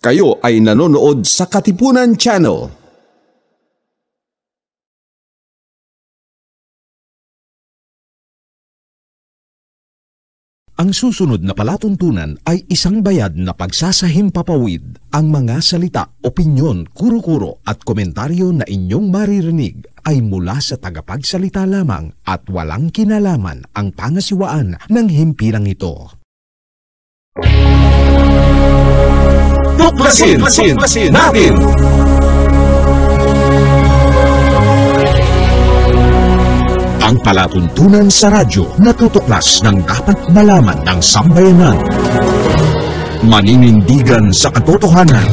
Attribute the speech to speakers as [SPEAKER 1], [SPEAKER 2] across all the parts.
[SPEAKER 1] Kayo ay nanonood sa Katipunan Channel. Ang susunod na palatuntunan ay isang bayad na pagsasahimpapawid. Ang mga salita, opinyon, kuro-kuro at komentaryo na inyong maririnig ay mula sa tagapagsalita lamang at walang kinalaman ang pangasiwaan ng himpilang ito. Tuklasin natin! Ang palatuntunan sa radyo na tutuklas ng dapat malaman ng sambayanan. Maninindigan sa katotohanan.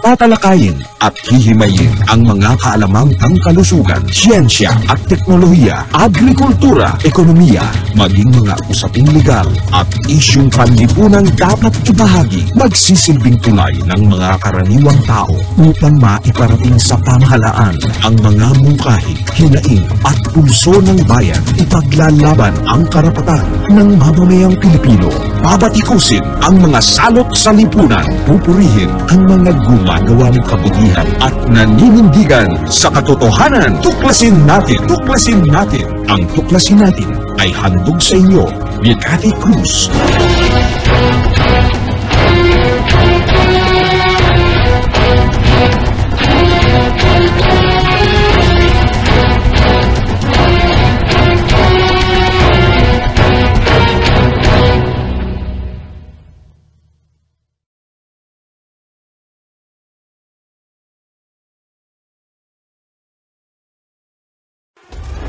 [SPEAKER 1] Tatalakayin at hihimayin ang mga kaalamang pangkalusugan, siyensya at teknolohiya, agrikultura, ekonomiya, maging mga usaping legal at isyung panlipunang dapat ibahagi, magsisilbing tulay ng mga karaniwang tao upang maiparating sa pamahalaan ang mga mungkahi, hinaing at pulso ng bayan. Ipaglalaban ang karapatan ng mamamayang Pilipino. Babatikusin ang mga salot sa lipunan. Pupurihin ang mga gumagawa ng kabutihan at naninindigan sa katotohanan. Tuklasin natin! Tuklasin natin! Ang tuklasin natin ay handog sa inyo ni Cathy Cruz.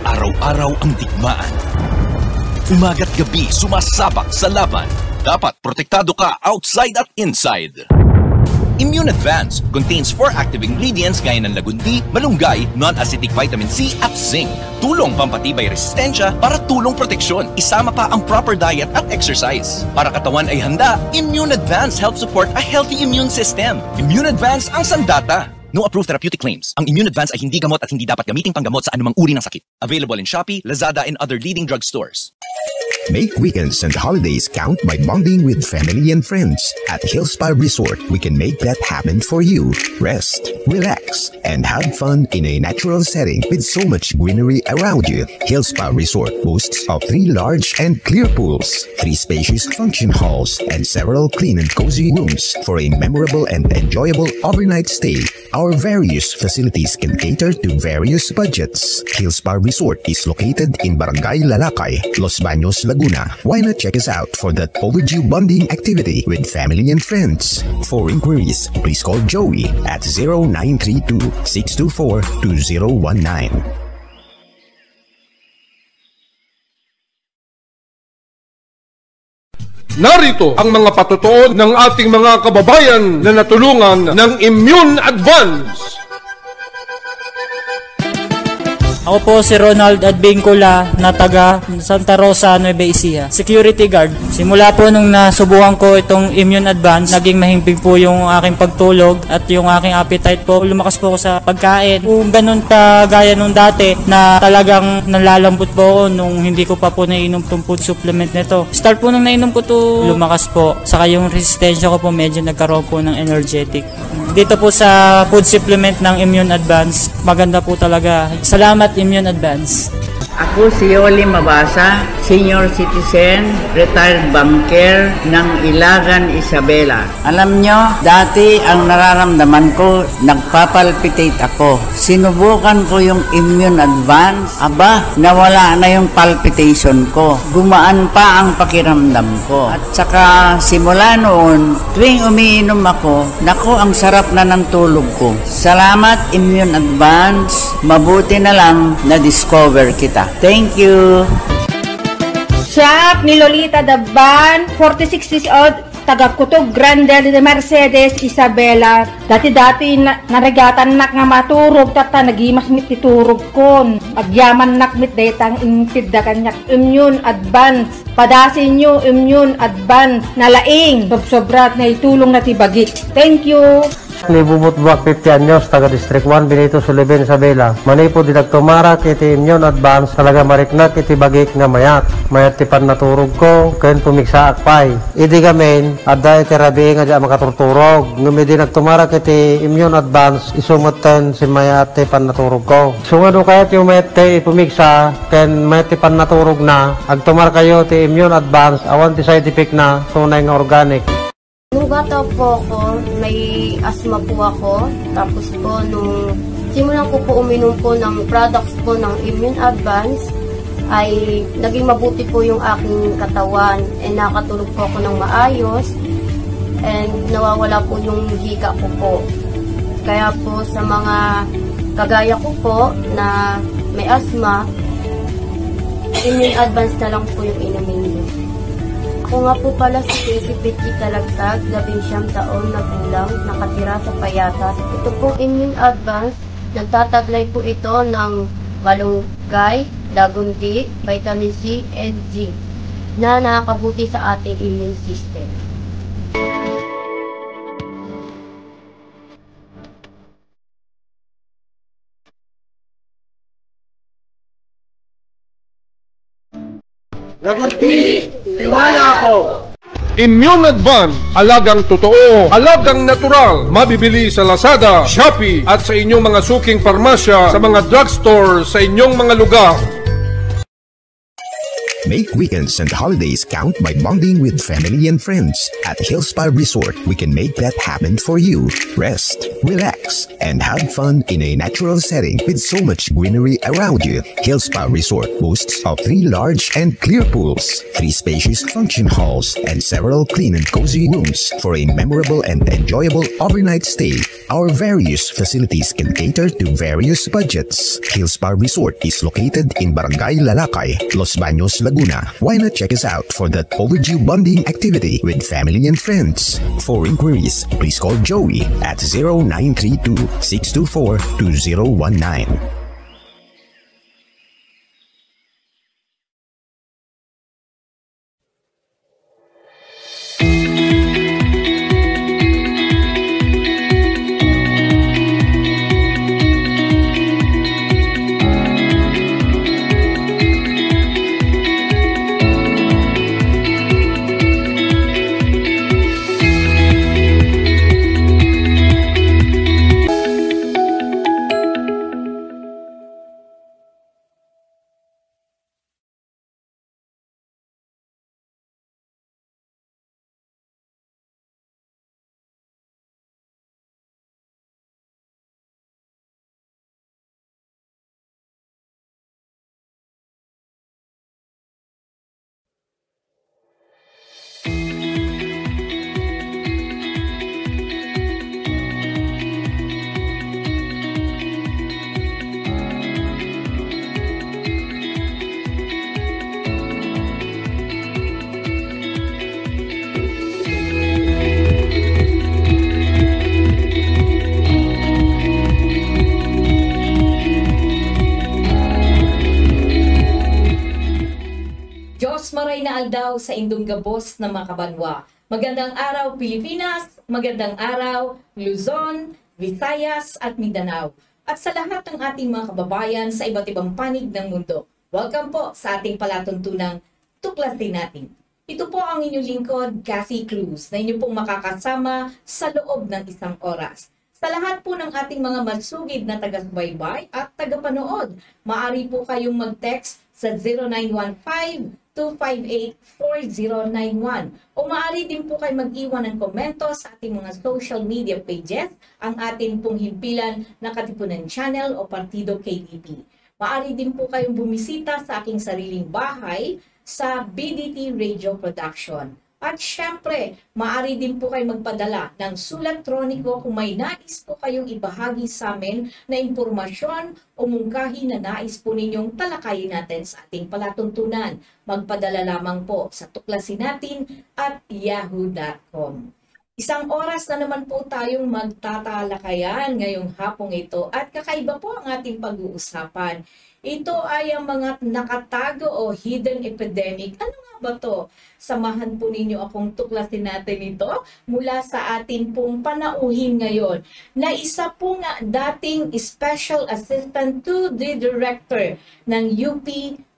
[SPEAKER 2] Araw-araw ang digmaan. Umaga't gabi sumasabak sa laban. Dapat protektado ka outside at inside. Immune Advance contains 4 active ingredients gaya ng lagundi, malunggay, non-acidic vitamin C at zinc. Tulong pampatibay resistensya para tulong proteksyon. Isama pa ang proper diet at exercise. Para katawan ay handa, Immune Advance helps support a healthy immune system. Immune Advance ang sandata. No approved therapeutic claims. Ang Immune Advance ay hindi gamot at hindi dapat gamiting panggamot sa anumang uri ng sakit. Available in Shopee, Lazada, and other leading drugstores.
[SPEAKER 3] Make weekends and holidays count by bonding with family and friends. At Hillspa Resort, we can make that happen for you. Rest, relax, and have fun in a natural setting with so much greenery around you. Hillspa Resort boasts of 3 large and clear pools, 3 spacious function halls, and several clean and cozy rooms for a memorable and enjoyable overnight stay. Our various facilities can cater to various budgets. Hillspa Resort is located in Barangay Lalakay, Los Baños, Laguna. Why not check us out for that overdue bonding activity with family and friends? For inquiries, please call Joey at 0932-624-2019.
[SPEAKER 4] Narito ang mga patutuon ng ating mga kababayan na natulungan ng Immune Advance.
[SPEAKER 5] Ako po si Ronald Advincula na taga Santa Rosa, Nueva Ecija. Security guard. Simula po nung nasubukan ko itong Immune Advance, naging mahimbing po yung aking pagtulog at yung aking appetite po. Lumakas po ako sa pagkain. Kung ganun kagaya nung dati na talagang nalalambot po ako nung hindi ko pa po nainom itong food supplement nito. Start po nung nainom ko to, lumakas po. Saka yung resistensya ko po medyo nagkaroon po ng energetic. Dito po sa food supplement ng Immune Advance, maganda po talaga. Salamat Immune Advance.
[SPEAKER 6] Ako si Yoli Mabasa, senior citizen, retired banker ng Ilagan, Isabela. Alam nyo, dati ang nararamdaman ko, nagpapalpitate ako. Sinubukan ko yung Immune Advance. Aba, nawala na yung palpitation ko. Gumaan pa ang pakiramdam ko. At saka simula noon, tuwing umiinom ako, naku, ang sarap na ng tulog ko. Salamat Immune Advance. Mabuti na lang na-discover kita. Thank you.
[SPEAKER 7] Shop ni Lolita Daban, 46 years old, taga Kutog Grande de Mercedes, Isabela. Dati-dati narigatan nak nga maturog, tata nagimas mit titurog kon. Agyaman nak mit daytang impid da kanyak Immune Advance. Padasin nyo Immune Advance. Nalaing, sobrat na itulong na tibagit. Thank you.
[SPEAKER 8] Ni Bubut Buwak 50 anyos, taga District 1, Benito Sullivan, Isabela. Manipo dinagtumarak iti immune advance, talaga mariknak iti bagik nga mayat. Mayat ti pannaturog ko, kayon pumiksa akpay. Idi gamin, adda iti rabi nga dya makaturturog. Ngumi dinagtumarak iti immune advance, isumutan si mayat ti pannaturog ko. Sungado kayat yung mayat ti pumiksa, ken mayat ti pannaturog na, agtumar kayo ti immune advance, awan ti side effect na, tunay nga organic.
[SPEAKER 9] Nung bata po ako, may asthma po ako. Tapos po, nung simulan ko po uminom po ng products po ng Immune Advance, ay naging mabuti po yung aking katawan. And nakatulog po ako ng maayos. And nawawala po yung hika ko po. Kaya po sa mga kagaya ko po na may asthma, Immune Advance na lang po yung inumin niyo. Ako nga po pala si Casey Betty Talagtag, 19 taon na gulang, nakatira sa Payatas. Ito pong Immune Advance, nagtataglay po ito ng malunggay, dagundi, vitamin C, and zinc na nakakabuti sa ating immune system.
[SPEAKER 4] Immune Advance, alagang totoo, alagang natural, mabibili sa Lazada, Shopee at sa inyong mga suking parmasya, sa mga drugstore, sa inyong mga lugar.
[SPEAKER 3] Make weekends and holidays count by bonding with family and friends. At Hillspa Resort, we can make that happen for you. Rest, relax, and have fun in a natural setting with so much greenery around you. Hillspa Resort boasts of 3 large and clear pools, 3 spacious function halls, and several clean and cozy rooms for a memorable and enjoyable overnight stay. Our various facilities can cater to various budgets. Hillspa Resort is located in Barangay Lalakay, Los Baños, Laguna. Why not check us out for that overdue bonding activity with family and friends? For inquiries, please call Joey at 0932-624-2019.
[SPEAKER 10] Maray na aldaw sa indong gabos na mga kabanwa. Magandang araw Pilipinas, magandang araw Luzon, Visayas at Mindanao. At sa lahat ng ating mga kababayan sa iba't ibang panig ng mundo. Welcome po sa ating palatuntunang Tuklasin Natin. Ito po ang inyong lingkod, Cassie Cruz, na inyo pong makakasama sa loob ng 1 oras. Sa lahat po ng ating mga masugid na taga-subaybay at taga-panood, maaari po kayong mag-text sa 0915-258-4091 o maaari din po kayo mag-iwan ng komento sa ating mga social media pages, ang ating pong himpilan na Katipunan Channel o Partido KDP. Maaari din po kayong bumisita sa aking sariling bahay sa BDT Radio Production. At syempre, maaari din po kayo magpadala ng sulat troniko kung may nais po kayong ibahagi sa amin na impormasyon o mungkahi na nais po ninyong talakayin natin sa ating palatuntunan. Magpadala lamang po sa tuklasinnatin@yahoo.com. 1 oras na naman po tayong magtatalakayan ngayong hapong ito at kakaiba po ang ating pag-uusapan. Ito ay ang mga nakatago o hidden epidemic. Ano nga ba to? Samahan po ninyo akong tuklasin natin ito mula sa atin pong panauhin ngayon na isa po nga dating Special Assistant to the Director ng UP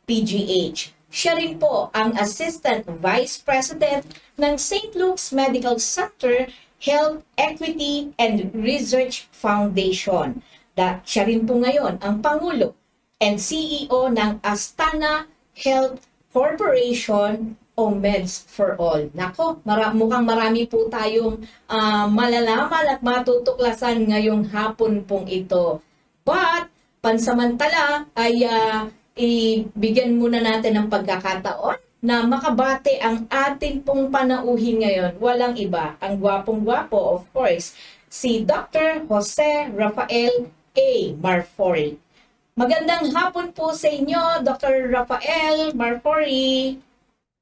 [SPEAKER 10] PGH. Siya rin po ang Assistant Vice President ng St. Luke's Medical Center Health Equity and Research Foundation. Siya rin po ngayon ang Pangulo and CEO ng Astana Health Corporation o Meds for All. Nako, mukhang marami po tayong malalaman at matutuklasan ngayong hapon pong ito. But, pansamantala ay ibigyan muna natin ng pagkakataon na makabate ang atin pong panauhin ngayon. Walang iba, ang gwapong-gwapo, of course, si Dr. Jose Rafael A. Marfori. Magandang hapon po sa inyo, Dr. Rafael Marfori.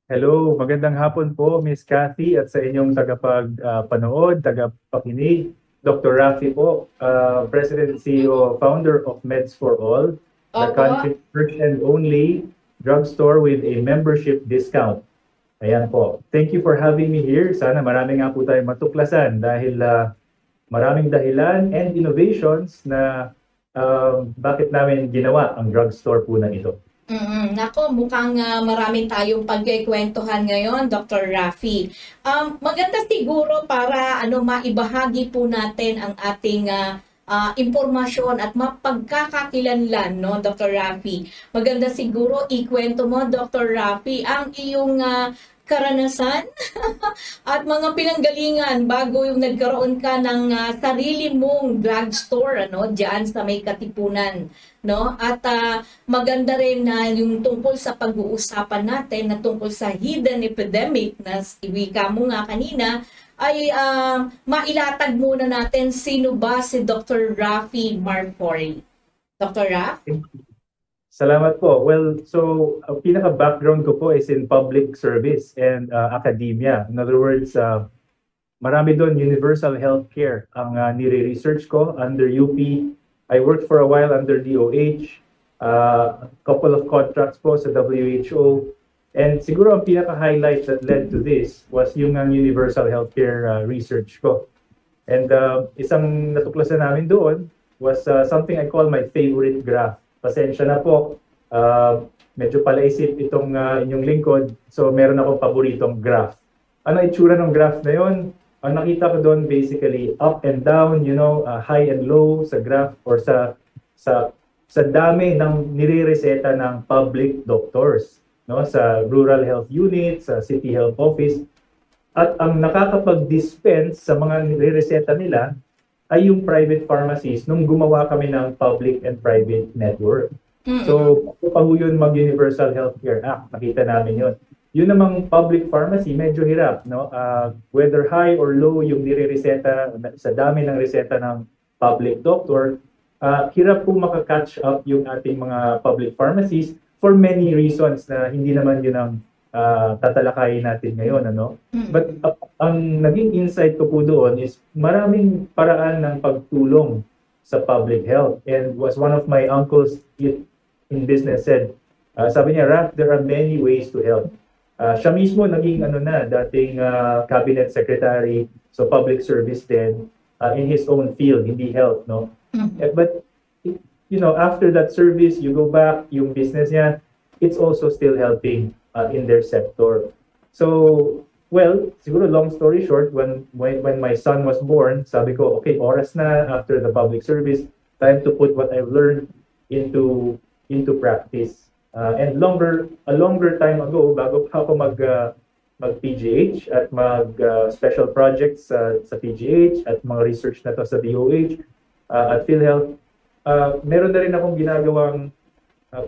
[SPEAKER 11] Hello, magandang hapon po, Miss Cathy, at sa inyong tagapanood, tagapakinig. Dr. Rafi po, President and CEO, founder of Meds for All, the country's first and only drugstore with a membership discount. Ayan po. Thank you for having me here. Sana marami nga po tayong matuklasan dahil maraming dahilan and innovations na bakit namin ginawa ang drugstore po na ito.
[SPEAKER 10] Nako, mukhang marami tayong pagkikwentuhan ngayon, Dr. Rafi. Maganda siguro para maibahagi po natin ang ating impormasyon at mapagkakakilanlan, no, Dr. Rafi. Maganda siguro ikwento mo, Dr. Rafi, ang iyong karanasan at mga pinanggalingan bago yung nagkaroon ka ng sarili mong drugstore, diyan sa may Katipunan, no? At maganda rin na yung tungkol sa pag-uusapan natin na tungkol sa hidden epidemic na iwika mo nga kanina ay mailatag muna natin sino ba si Dr. Rafi Marfori. Dr. Raf?
[SPEAKER 11] Salamat po. Well, so ang pinaka-background ko po is in public service and academia. In other words, marami doon universal healthcare ang nire-research ko under UP. I worked for a while under DOH, couple of contracts po sa WHO. And siguro ang pinaka-highlight that led to this was yung universal healthcare research ko. And isang natuklasan namin doon was something I call my favorite graph. Pasensya na po, medyo palaisip itong inyong lingkod, so meron akong paboritong graph. Ano itsura ng graph na yon? Ang nakita ko doon basically up and down, high and low sa graph or sa dami ng nire-reseta ng public doctors, no, sa rural health unit, sa city health office. At ang nakakapag-dispense sa mga nire-reseta nila ay yung private pharmacies nung gumawa kami ng public and private network. So, paano yun mag-Universal Healthcare Act? Nakita namin yun. Yun namang public pharmacy, medyo hirap, no? Whether high or low yung nire-reseta, sa dami ng reseta ng public doctor, hirap po makakatch up yung ating mga public pharmacies for many reasons na hindi naman yun ang tatalakayin natin ngayon, But ang naging insight ko po doon is maraming paraan ng pagtulong sa public health. And was one of my uncles in business said, sabi niya, Raf, there are many ways to help. Siya mismo naging dating cabinet secretary, so public service din, in his own field, hindi health, no? But after that service, you go back, yung business niya, it's also still helping in their sector. So, well, siguro long story short, when my son was born, sabi ko, okay, oras na after the public service, time to put what I've learned into practice. And a longer time ago, bago pa ako mag-PGH at special projects sa PGH at mga research na to sa DOH at PhilHealth, meron na rin akong ginagawang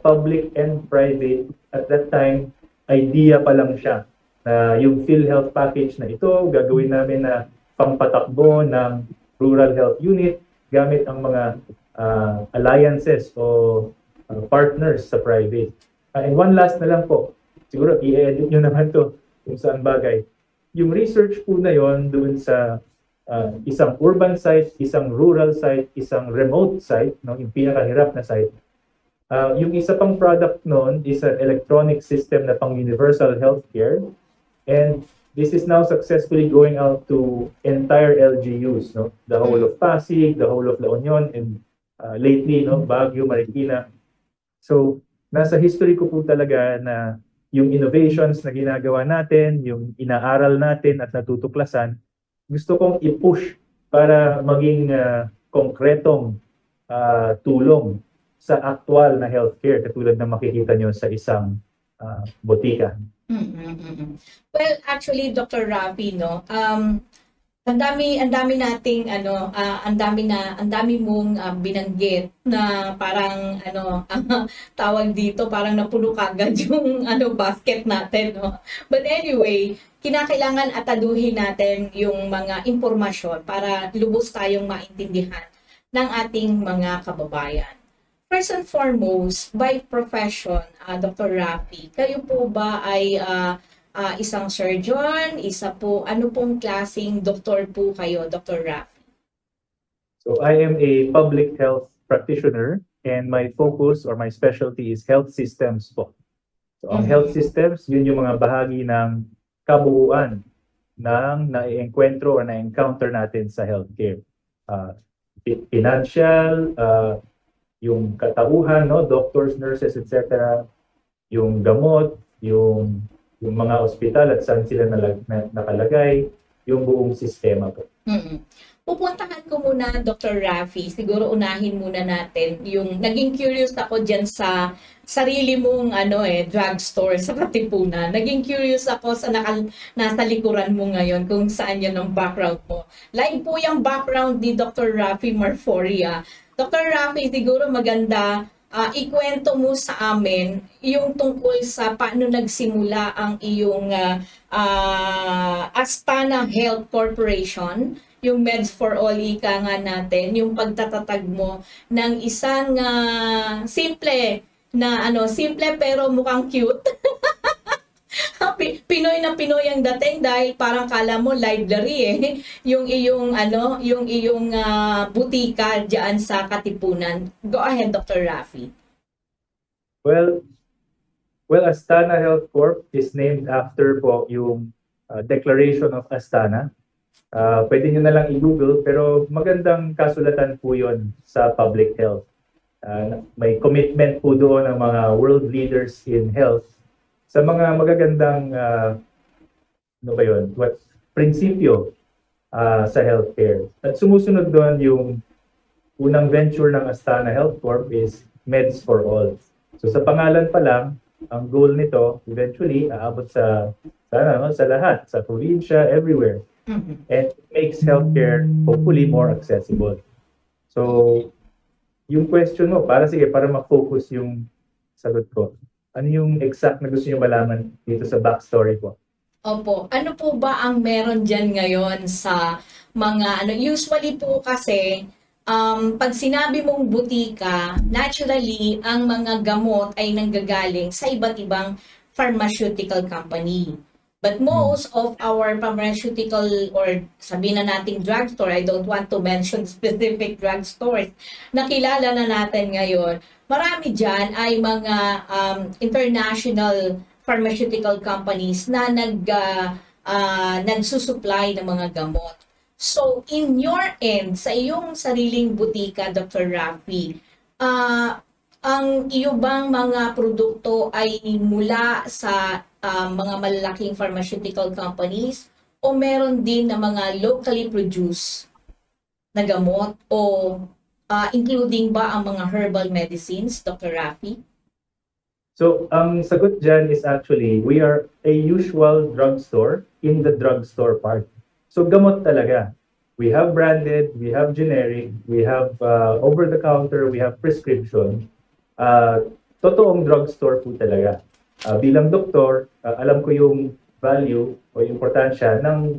[SPEAKER 11] public and private. At that time, idea pa lang siya na yung PhilHealth package na ito, gagawin namin na pampatakbo ng rural health unit gamit ang mga alliances o partners sa private. And one last na lang po, siguro i-edit nyo naman to kung saan bagay. Yung research po na yon doon sa isang urban site, isang rural site, isang remote site, no, yung pinakahirap na site, Yung isa pang product noon is an electronic system na pang universal healthcare. And this is now successfully going out to entire LGUs, no? The whole of Pasig, the whole of La Union, and lately, no, Baguio, Marikina. So, nasa history ko po talaga na yung innovations na ginagawa natin, yung inaaral natin at natutuklasan, gusto kong i-push para maging konkretong tulong sa aktual na healthcare katulad ng makikita nyo sa isang botika.
[SPEAKER 10] Well, actually, Dr. Rafi, no, ang dami nating ang dami mong binanggit na parang tawag dito, parang napuno kagad yung basket natin, no. But anyway, kinakailangan ataduhin natin yung mga impormasyon para lubos tayong maintindihan ng ating mga kababayan. First and foremost, by profession, Dr. Rafi, kayo po ba ay isang surgeon, ano pong klaseng doktor po kayo, Dr. Rafi?
[SPEAKER 11] So I am a public health practitioner and my focus or my specialty is health systems po. So ang health systems, yun yung mga bahagi ng kabuuan ng na-encuentro or na-encounter natin sa healthcare. Financial, yung katauhan, no, doctors, nurses, etc. Yung gamot, yung mga ospital at saan sila nakalagay, yung buong sistema po.
[SPEAKER 10] Pupuntahan ko muna, Dr. Rafi, siguro unahin muna natin yung naging curious ako dyan sa sarili mong drugstore sa Katipunan. Naging curious ako sa nasa likuran mo ngayon kung saan yan ang background mo. Like po yung background ni Dr. Rafi Marforia. Dr. Rafi, siguro maganda ikwento mo sa amin yung tungkol sa paano nagsimula ang iyong Astana Health Corporation, yung Meds for All ika nga natin, yung pagtatatag mo ng isang simple pero mukhang cute. Pinoy na Pinoy ang dating dahil parang kala mo library yung iyong butika diyan sa Katipunan. Go ahead, Dr. Rafi.
[SPEAKER 11] Well, Astana Health Corp is named after po yung Declaration of Astana. Pwede nyo na lang i-google pero magandang kasulatan po yun sa public health. May commitment po doon ng mga world leaders in health sa mga magagandang prinsipyo sa healthcare. At sumusunod doon yung unang venture ng Astana Health Corp is Meds for All. So sa pangalan pa lang, ang goal nito eventually aabot sa lahat, sa probinsya, everywhere. And it makes healthcare hopefully more accessible. So yung question mo, para ma-focus yung sagot ko. Ano yung exact na gusto niyo malaman dito sa backstory po?
[SPEAKER 10] Opo. Ano po ba ang meron dyan ngayon sa mga, usually po kasi, pag sinabi mong butika, naturally, ang mga gamot ay nanggagaling sa iba't ibang pharmaceutical company. But most of our pharmaceutical or sabihin na nating drugstore, I don't want to mention specific drugstores, na kilala na natin ngayon, marami dyan ay mga international pharmaceutical companies na nagsusupply ng mga gamot. So, in your end, sa iyong sariling butika, Dr. Rafi, ang iyo bang mga produkto ay mula sa mga malalaking pharmaceutical companies o meron din na mga locally produced na gamot o including ba ang mga herbal medicines, Dr. Rafi?
[SPEAKER 11] So, ang sagot dyan is actually, we are a usual drugstore in the drugstore part. So, gamot talaga. We have branded, we have generic, we have over-the-counter, we have prescription. Totoong drugstore po talaga. Bilang doktor, alam ko yung value o importansya ng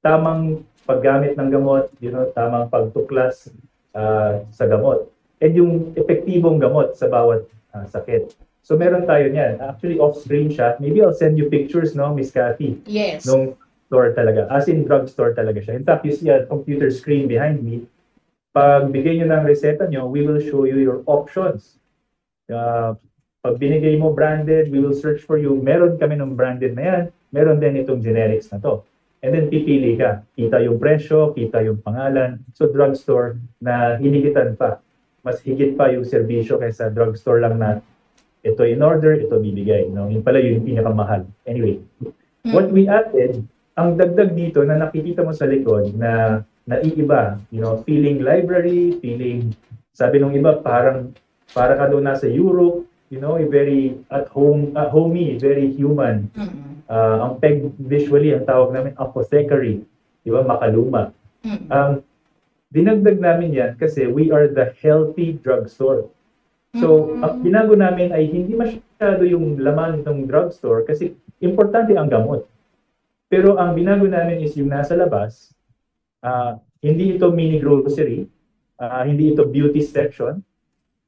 [SPEAKER 11] tamang paggamit ng gamot, tamang pagtuklas sa gamot. And yung epektibong gamot sa bawat sakit. So meron tayo niyan. Actually, off-screen siya. Maybe I'll send you pictures, no, Miss Cathy?
[SPEAKER 10] Yes.
[SPEAKER 11] Nung store talaga. As in, drugstore talaga siya. In fact, you see a computer screen behind me. Pag bigay nyo ng reseta nyo, we will show you your options. Pag binigay mo branded, we will search for you. Meron kami ng branded na yan. Meron din itong generics na to. And then pipili ka. Kita yung presyo, kita yung pangalan. So drugstore na hinigitan pa. Mas higit pa yung serbisyo kaysa drugstore lang na ito in order, ito bibigay. No? Yun pala yung pinakamahal. Anyway, what we added, ang dagdag dito na nakikita mo sa likod na naiiba, feeling library, feeling, sabi nung iba, para ka doon nasa Europe, very at home, homey, very human. Ang peg visually, ang tawag namin apothecary, di ba, makaluma. Dinagdag namin yan kasi we are the healthy drugstore. So, ang binago namin ay hindi masyado yung laman ng drugstore kasi importante ang gamot. Pero ang binago namin is yung nasa labas, hindi ito mini grocery, hindi ito beauty section.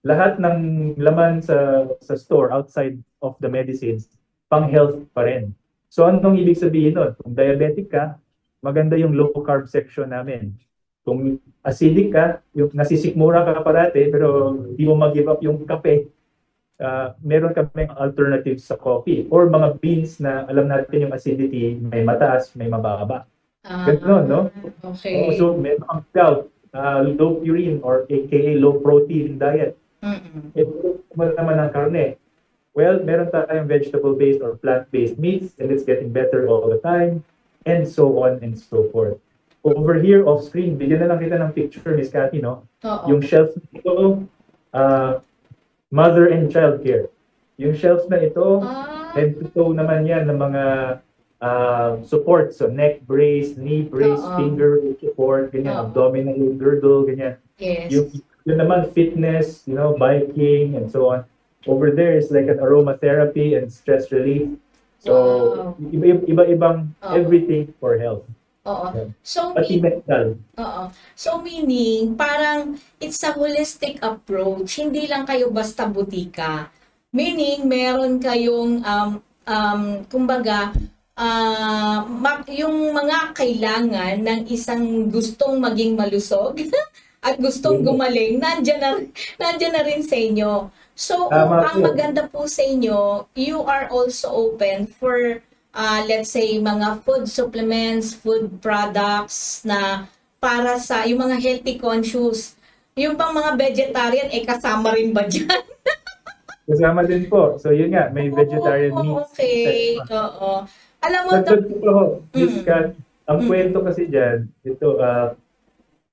[SPEAKER 11] Lahat ng laman sa store outside of the medicines, pang-health pa rin. So anong ibig sabihin nun? Kung diabetic ka, maganda yung low carb section namin. Kung acidic ka, yung nasisikmura ka parati pero di mo mag-give up yung kape, meron kami alternatives sa coffee or mga beans na alam natin yung acidity may mataas, may mababa. Ganun, no?
[SPEAKER 10] Okay.
[SPEAKER 11] So meron kang gout, low purine or aka low protein diet. Ito naman ang karne. Well, meron tayong vegetable-based or plant-based meats and it's getting better all the time and so on and so forth. Over here, off-screen, bigyan na lang kita ng picture, Miss Cathy, no? Yung shelf nito, mother and child care. Yung shelves na ito, head to toe naman yan ng mga support. So neck brace, knee brace, finger support, ganyan, abdominal girdle, ganyan.
[SPEAKER 10] Yes.
[SPEAKER 11] Yun naman, fitness, biking, and so on. Over there is like an aromatherapy and stress relief. So, iba-ibang everything for health.
[SPEAKER 10] So,
[SPEAKER 11] pati mental.
[SPEAKER 10] So, meaning, parang it's a holistic approach. Hindi lang kayo basta butika. Meaning, meron kayong, kumbaga, yung mga kailangan ng isang gustong maging malusog at gustong gumaling, nandyan na rin sa inyo. So, ang maganda po sa inyo, you are also open for, let's say, mga food supplements, food products na para sa yung mga healthy conscious. Yung pang mga vegetarian, kasama rin ba dyan?
[SPEAKER 11] Kasama din po. So, yun nga, may vegetarian meats.
[SPEAKER 10] Okay, oo. Alam mo,
[SPEAKER 11] ang kwento kasi dyan, ito,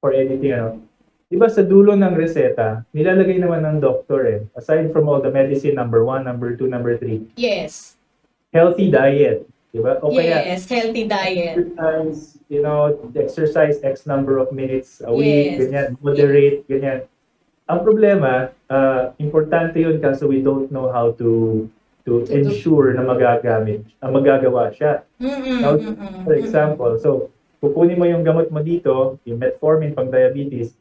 [SPEAKER 11] for anything, diba sa dulo ng reseta, nilalagay naman ng doctor aside from all the medicine, number 1, number 2, number 3.
[SPEAKER 10] Yes.
[SPEAKER 11] Healthy diet. Diba? O
[SPEAKER 10] Yes, healthy diet.
[SPEAKER 11] Exercise X number of minutes a week, ganyan, moderate, ganyan. Ang problema, importante yun kasi we don't know how to ensure na magagawa siya. Now, for example, so, kukunin mo yung gamot mo dito, yung metformin pang diabetes,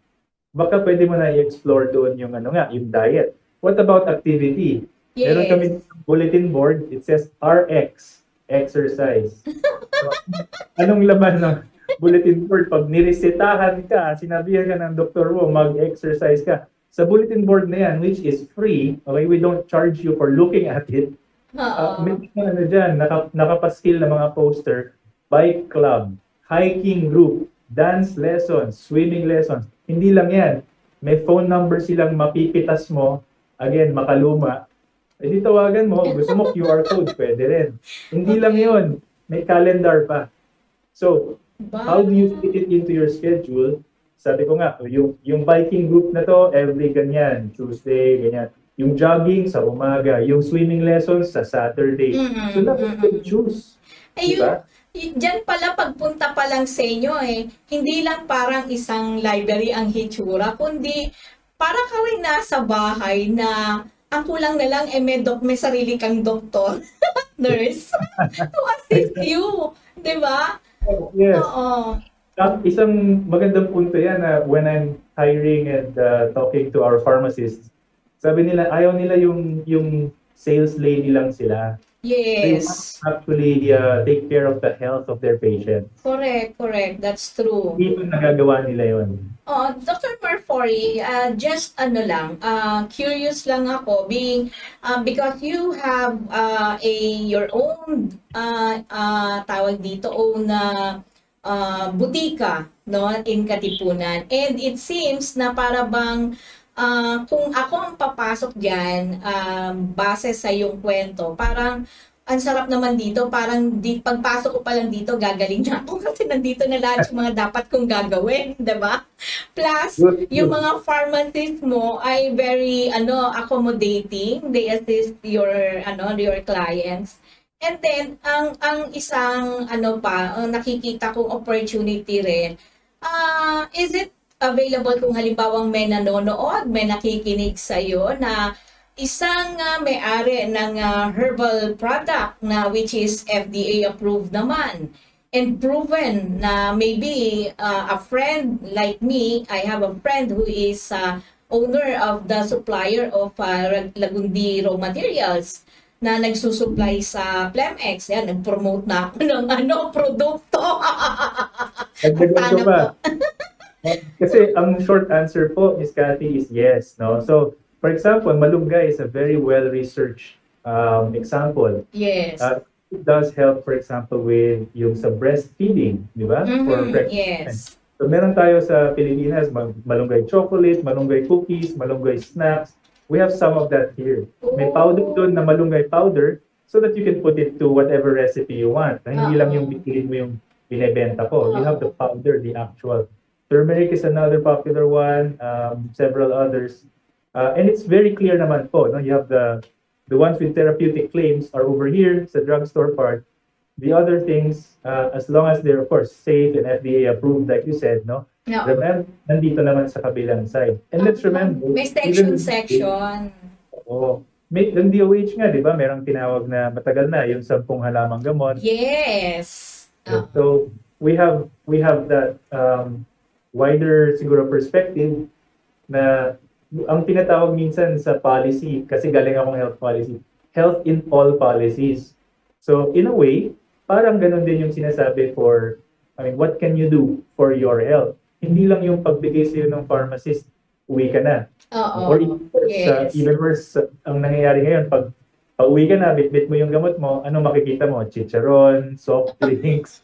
[SPEAKER 11] baka pwede mo na i-explore doon yung yung diet. What about activity?
[SPEAKER 10] Yes.
[SPEAKER 11] Meron kami bulletin board, it says RX, exercise. So, anong laman ng bulletin board? Pag niresetahan ka, sinabihan ka ng doktor mo, mag-exercise ka. Sa bulletin board na yan, which is free, okay, we don't charge you for looking at it. May dyan, nakapaskil na mga poster, bike club, hiking group, dance lessons, swimming lessons. Hindi lang yan. May phone number silang mapipitas mo. Again, makaluma. Di tawagan mo. Gusto mo QR code, pwede rin. Hindi lang yun. May calendar pa. So, how do you fit it into your schedule? Sabi ko nga, yung biking group na to, every ganyan. Tuesday, ganyan. Yung jogging sa umaga. Yung swimming lessons sa Saturday. So, dapat choose.
[SPEAKER 10] Diba? Diyan pala pagpunta pa lang sa inyo hindi lang parang isang library ang hitsura, kundi para ka rin nasa bahay na ang kulang na lang may sarili kang doktor, nurse, to assist you. Diba?
[SPEAKER 11] Yes. Isang magandang punto yan na when I'm hiring and talking to our pharmacists, sabi nila, ayaw nila yung sales lady lang sila.
[SPEAKER 10] Yes.
[SPEAKER 11] They actually take care of the health of their patient.
[SPEAKER 10] Correct. That's true.
[SPEAKER 11] Hindi nagagawa nila yun.
[SPEAKER 10] Dr. Marfori, just ano lang, curious lang ako being because you have your own tawag dito own butika no in Katipunan, and it seems na para bang kung ako ang papasok diyan base sa yung kwento, parang ang sarap naman dito, parang pagpasok ko pa lang dito, gagaling na ako kasi nandito na lahat yung mga dapat kong gagawin, diba? Plus, yung mga pharmacists mo ay very, accommodating. They assist your clients. And then, ang isang, nakikita kong opportunity rin, is it available kung halimbawang may nanonood, may nakikinig sa'yo na isang may-ari ng herbal product na which is FDA approved naman and proven na maybe a friend like me, I have a friend who is owner of the supplier of Lagundi raw materials na nagsusupply sa Plemex. Yan, nag-promote na ako ng produkto.
[SPEAKER 11] Nagdagdag ko ba? Kasi ang short answer po, Ms. Cathy, is yes. No? So, for example, malunggay is a very well-researched example.
[SPEAKER 10] Yes.
[SPEAKER 11] It does help, for example, with yung sa breastfeeding, di ba? For pregnant.
[SPEAKER 10] Yes.
[SPEAKER 11] So, meron tayo sa Pilipinas, malunggay chocolate, malunggay cookies, malunggay snacks. We have some of that here. May powder doon na malunggay powder so that you can put it to whatever recipe you want. Hindi lang yung bibili mo yung binebenta ko. You have the powder, the actual. Turmeric is another popular one, several others. And it's very clear naman po, no? You have the ones with therapeutic claims are over here sa drugstore part. The other things, as long as they're of course safe and FDA approved, like you said, no? Remember, nandito naman sa kabilang side. And let's remember,
[SPEAKER 10] may section.
[SPEAKER 11] May DOH nga, di ba? Merong tinawag na matagal na yung 10 halamang gamot.
[SPEAKER 10] Yes.
[SPEAKER 11] So we have that wider siguro perspective na ang tinatawag minsan sa policy, kasi galing akong health policy, health in all policies. So in a way, parang ganun din yung sinasabi for, what can you do for your health? Hindi lang yung pagbigay sa'yo ng pharmacist, uwi ka na. Or even worse, ang nangyayari ngayon, pag uwi ka na, bitbit mo yung gamot mo, ano makikita mo? Chicharon, soft drinks.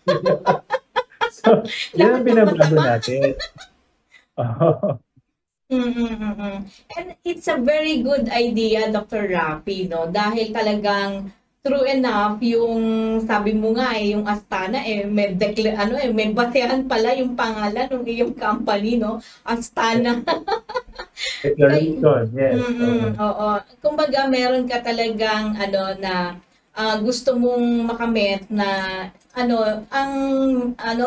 [SPEAKER 11] So, yan ang binabago natin.
[SPEAKER 10] And it's a very good idea, Dr. Rafi, no? Dahil talagang true enough yung sabi mo nga yung Astana may may basehan pala yung pangalan ng iyong company, no? Astana.
[SPEAKER 11] Declaration, yes.
[SPEAKER 10] Oo. Kumbaga meron ka talagang na gusto mong makamit na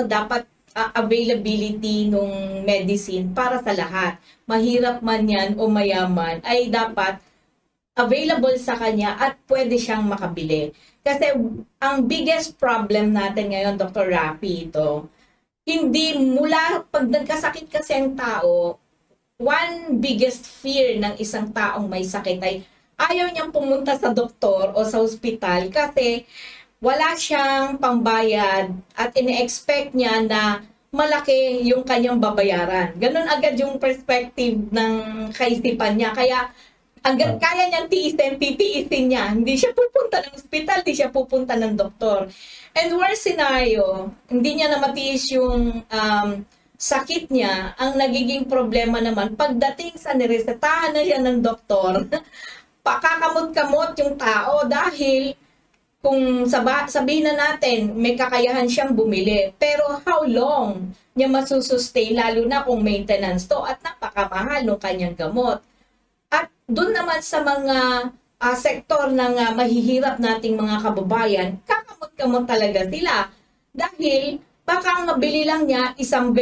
[SPEAKER 10] dapat availability ng medicine para sa lahat. Mahirap man yan o mayaman, ay dapat available sa kanya at pwede siyang makabili. Kasi ang biggest problem natin ngayon, Dr. Rafi, ito, hindi mula pag nagkasakit kasi ang tao, one biggest fear ng isang taong may sakit ay ayaw niyang pumunta sa doktor o sa ospital kasi wala siyang pambayad at ine-expect niya na malaki yung kanyang babayaran. Ganun agad yung perspective ng kaisipan niya. Kaya hanggang kaya niyang titiisin niya. Hindi siya pupunta ng ospital, hindi siya pupunta ng doktor. And worst scenario, hindi niya na matiis yung sakit niya. Ang nagiging problema naman, pagdating sa niresetahan na siya ng doktor, pakakamot-kamot yung tao dahil kung sabihin na natin, may kakayahan siyang bumili. Pero how long niya masusustain, lalo na kung maintenance to at napakamahal ng kanyang gamot. At doon naman sa mga sektor ng mahihirap nating mga kababayan, kakamot-kamot talaga sila. Dahil baka mabili lang niya isang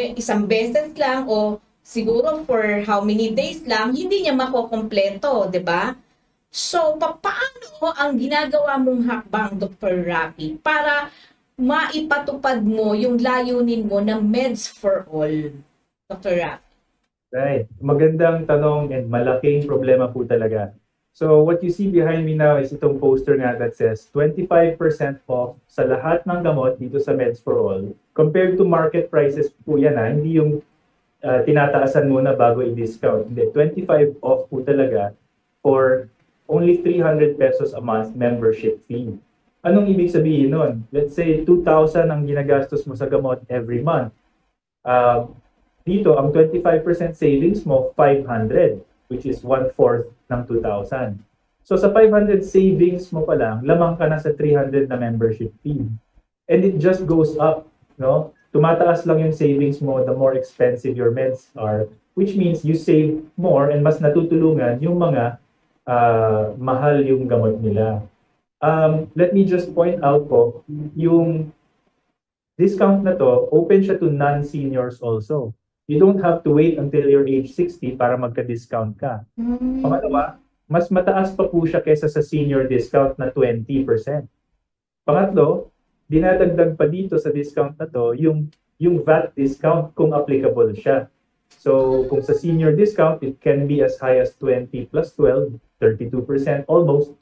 [SPEAKER 10] beses lang o siguro for how many days lang, hindi niya makokompleto, di ba? So, paano ang ginagawa mong hakbang, Dr. Rafi, para maipatupad mo yung layunin mo na Meds for All, Dr. Rafi?
[SPEAKER 11] Right. Magandang tanong and malaking problema po talaga. So, what you see behind me now is itong poster nga that says 25% off sa lahat ng gamot dito sa Meds for All. Compared to market prices po yan, hindi yung tinataasan muna bago i-discount. Hindi, 25 off po talaga for only 300 pesos a month membership fee. Anong ibig sabihin nun? Let's say 2,000 ang ginagastos mo sa gamot every month. Dito, ang 25% savings mo, 500, which is 1/4 ng 2,000. So sa 500 savings mo pa lang, lamang ka na sa 300 na membership fee. And it just goes up, no? Tumataas lang yung savings mo the more expensive your meds are, which means you save more and mas natutulungan yung mga mahal yung gamot nila. Let me just point out po, yung discount na to, open siya to non-seniors also. You don't have to wait until you're age 60 para magka-discount ka. Pangalawa, mas mataas pa po siya kaysa sa senior discount na 20%. Pangatlo, dinadagdag pa dito sa discount na to yung VAT discount kung applicable siya. So kung sa senior discount, it can be as high as 20 plus 12, 32% almost.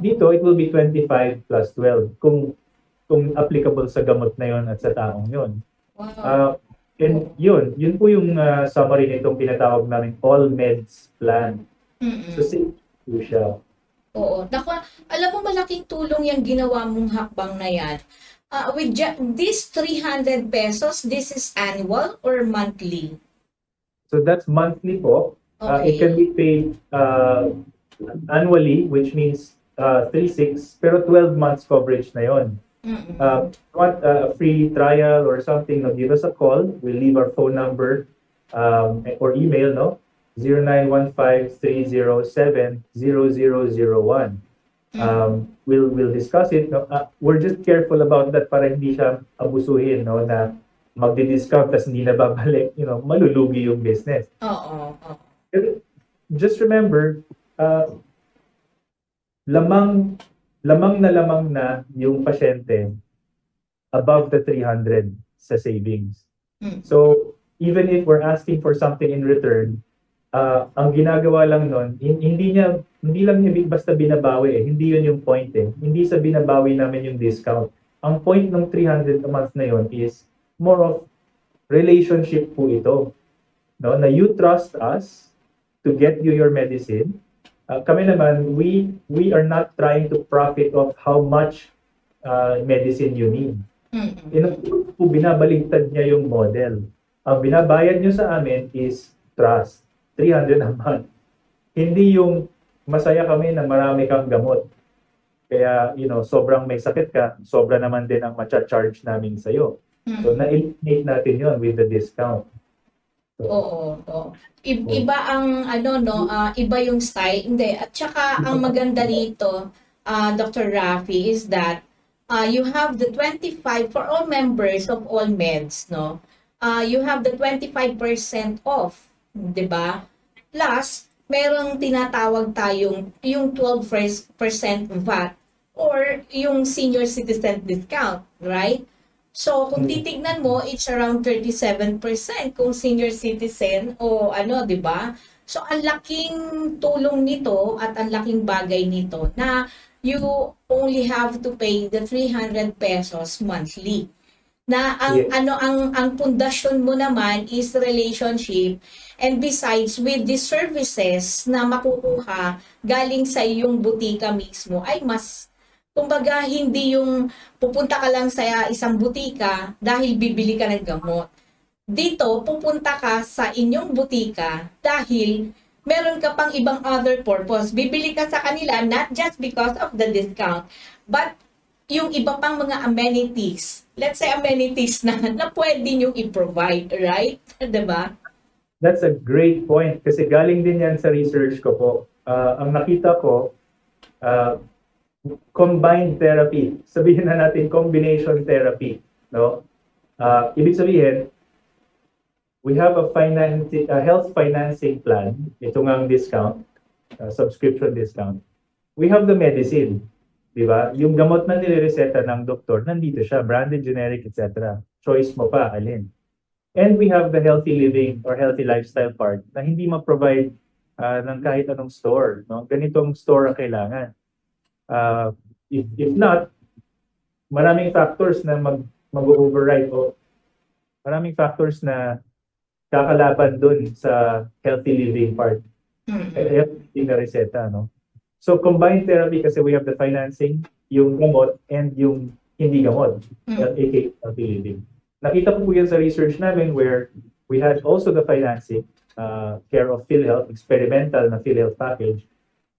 [SPEAKER 11] Dito, it will be 25 plus 12 kung applicable sa gamot na yon at sa taong yon.
[SPEAKER 10] Wow.
[SPEAKER 11] And yun po yung summary nitong pinatawag namin all meds plan. So safe po siya.
[SPEAKER 10] Oo. Naku, alam mo malaking tulong yung ginawa mong hakbang na yan. With this 300 pesos, this is annual or monthly?
[SPEAKER 11] So that's monthly po.
[SPEAKER 10] Okay.
[SPEAKER 11] It can be paid annually, which means 3/6, pero 12 months coverage na yon. Want a free trial or something, no, give us a call. We'll leave our phone number or email, no? 0915-307-0001. We'll discuss it. No? We're just careful about that para hindi siya abusuhin, no, na magdi-discount tas hindi na babalik, malulugi yung business.
[SPEAKER 10] Oo.
[SPEAKER 11] Just remember, lamang na yung pasyente above the 300 sa savings. So, even if we're asking for something in return, ang ginagawa lang nun, hindi lang niya basta binabawi eh. Hindi yun yung point eh. Hindi sa binabawi namin yung discount. Ang point ng 300 a month na yun is more of relationship po ito. No? Na you trust us to get you your medicine. Kami naman, we are not trying to profit of how much medicine you need. Binabaligtad niya yung model. Ang binabayad niyo sa amin is trust. 300 a month. Hindi yung masaya kami na marami kang gamot. Kaya, sobrang may sakit ka, sobra naman din ang macha-charge namin sa'yo. So, na-eliminate natin yun with the discount.
[SPEAKER 10] Oo. Iba ang iba yung style. Hindi. At saka ang maganda rito, Dr. Rafi, is that you have the 25 for all members of all meds, no? You have the 25% off, 'di ba? Plus, merong tinatawag tayong yung 12% VAT or yung senior citizen discount, right? So, kung titignan mo, it's around 37% kung senior citizen o di ba? So, ang laking tulong nito at ang laking bagay nito na you only have to pay the 300 pesos monthly. Na ang pundasyon mo naman is relationship, and besides with the services na makukuha galing sa iyong butika mismo ay mas, kumbaga, hindi yung pupunta ka lang sa isang butika dahil bibili ka ng gamot. Dito, pupunta ka sa inyong butika dahil meron ka pang ibang other purpose. Bibili ka sa kanila not just because of the discount, but yung iba pang mga amenities. Let's say amenities na pwede nyo i-provide, right? Diba?
[SPEAKER 11] That's a great point kasi galing din yan sa research ko po. Ang nakita ko, combined therapy. Sabihin na natin combination therapy, no? Ibig sabihin, we have a health financing plan. Ito ngang discount, subscription discount. We have the medicine, di ba? Yung gamot na nirereseta ng doktor, nandito siya, branded, generic, etc. Choice mo pa, alin. And we have the healthy living or healthy lifestyle part na hindi ma-provide ng kahit anong store, no? Ganitong store ang kailangan. If not, maraming factors na mag-override o maraming factors na kakalaban dun sa healthy living part. Healthy living na reseta, no? So combined therapy kasi we have the financing, yung gamot, and yung hindi gamot, aka healthy living. Nakita ko po yan sa research namin where we had also the financing, care of PhilHealth, experimental na PhilHealth package.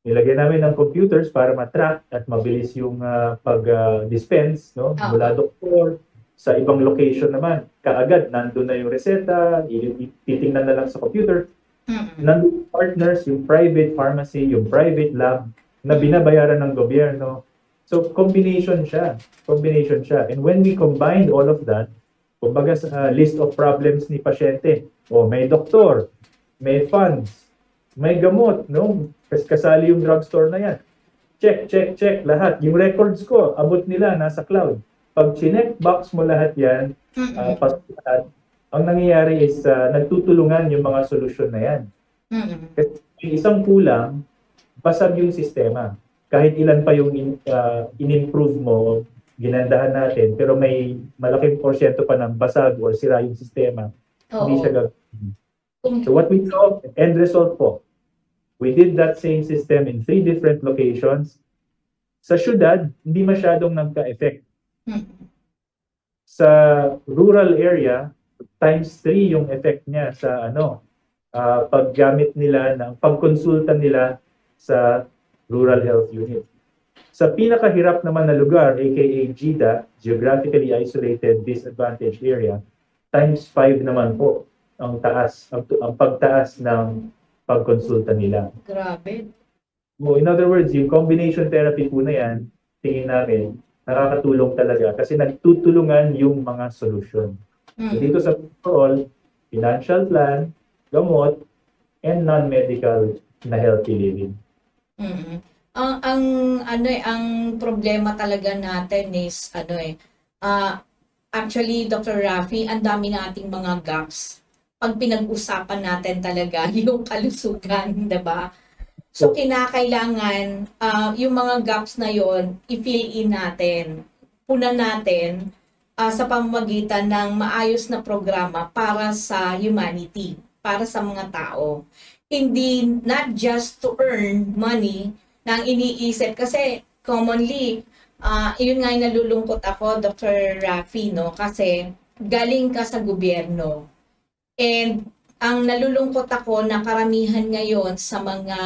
[SPEAKER 11] Nilagyan namin ng computers para matrack at mabilis yung pag-dispense, no? Mula doktor, sa ibang location naman, kaagad, nandun na yung reseta, titingnan na lang sa computer. Nandun partners, yung private pharmacy, yung private lab, na binabayaran ng gobyerno. So, combination siya. And when we combined all of that, kumbaga sa list of problems ni pasyente, may doktor, may funds, may gamot, no? Kasali yung drugstore na yan. Check, lahat. Yung records ko, abot nila, nasa cloud. Pag chinek box mo lahat yan, ang nangyayari is nagtutulungan yung mga solusyon na yan. Kasi yung isang kulang, basag yung sistema. Kahit ilan pa yung in-improve mo, ginandahan natin, pero may malaking porsyento pa ng basag or sira yung sistema. Hindi siya gagawin. So what we saw, end result po, we did that same system in 3 different locations. Sa syudad, hindi masyadong nagka-effect. Sa rural area, times 3 yung effect niya sa paggamit nila ng pagkonsulta nila sa rural health unit. Sa pinakahirap naman na lugar, aka GIDA, Geographically Isolated Disadvantaged Area, times 5 naman po ang pagtaas ng pagkonsulta nila.
[SPEAKER 10] Grabe.
[SPEAKER 11] In other words, yung combination therapy po na yan, tingin namin, nakakatulong talaga kasi nagtutulungan yung mga solusyon. So dito sa all, financial plan, gamot, and non-medical na healthy living.
[SPEAKER 10] Ang problema talaga natin is actually Dr. Rafi, ang dami nating mga gaps. Pag pinag-usapan natin talaga yung kalusugan, 'di ba? So kinakailangan yung mga gaps na yon i-fill in natin, punan natin sa pamamagitan ng maayos na programa para sa humanity, para sa mga tao. Hindi not just to earn money na ang iniisip kasi commonly yun nga yung nalulungkot ako, Dr. Rafi, no? Kasi galing ka sa gobyerno. And ang nalulungkot ako na karamihan ngayon sa mga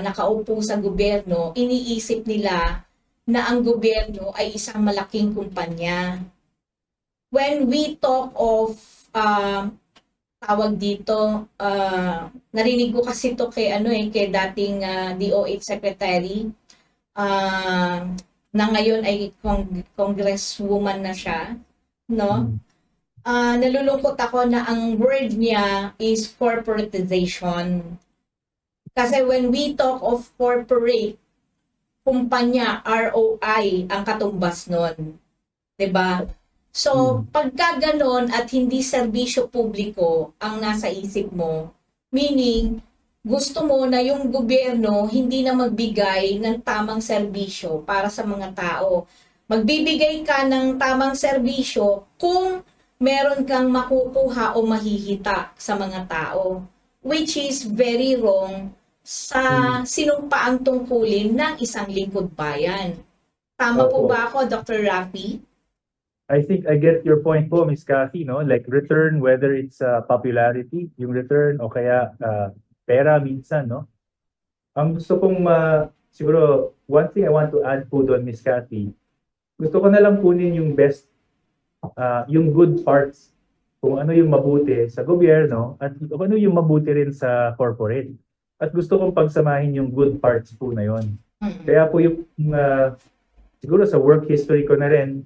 [SPEAKER 10] nakaupo sa gobyerno, iniisip nila na ang gobyerno ay isang malaking kumpanya. When we talk of tawag dito, narinig ko kasi to kay kay dating DOH secretary na ngayon ay congresswoman na siya, no? Nalulungkot ako na ang word niya is corporatization. Kasi when we talk of corporate, kumpanya, ROI ang katumbas nun. 'Di ba? So, pagka ganon at hindi serbisyo publiko ang nasa isip mo, meaning, gusto mo na yung gobyerno hindi na magbigay ng tamang serbisyo para sa mga tao. Magbibigay ka ng tamang serbisyo kung meron kang makukuha o mahihita sa mga tao, which is very wrong sa sinumpaang tungkulin ng isang lingkod bayan. Tama po ba ako, Dr. Rafi?
[SPEAKER 11] I think I get your point po, Ms. Cathy, no? Like return, whether it's popularity, yung return, o kaya pera minsan, no? Ang gusto kong, siguro, one thing I want to add po doon, Ms. Cathy, gusto ko na lang kunin yung best, yung good parts, kung ano yung mabuti sa gobyerno, at kung ano yung mabuti rin sa corporate. At gusto kong pagsamahin yung good parts po na yon. Kaya po yung siguro sa work history ko na rin,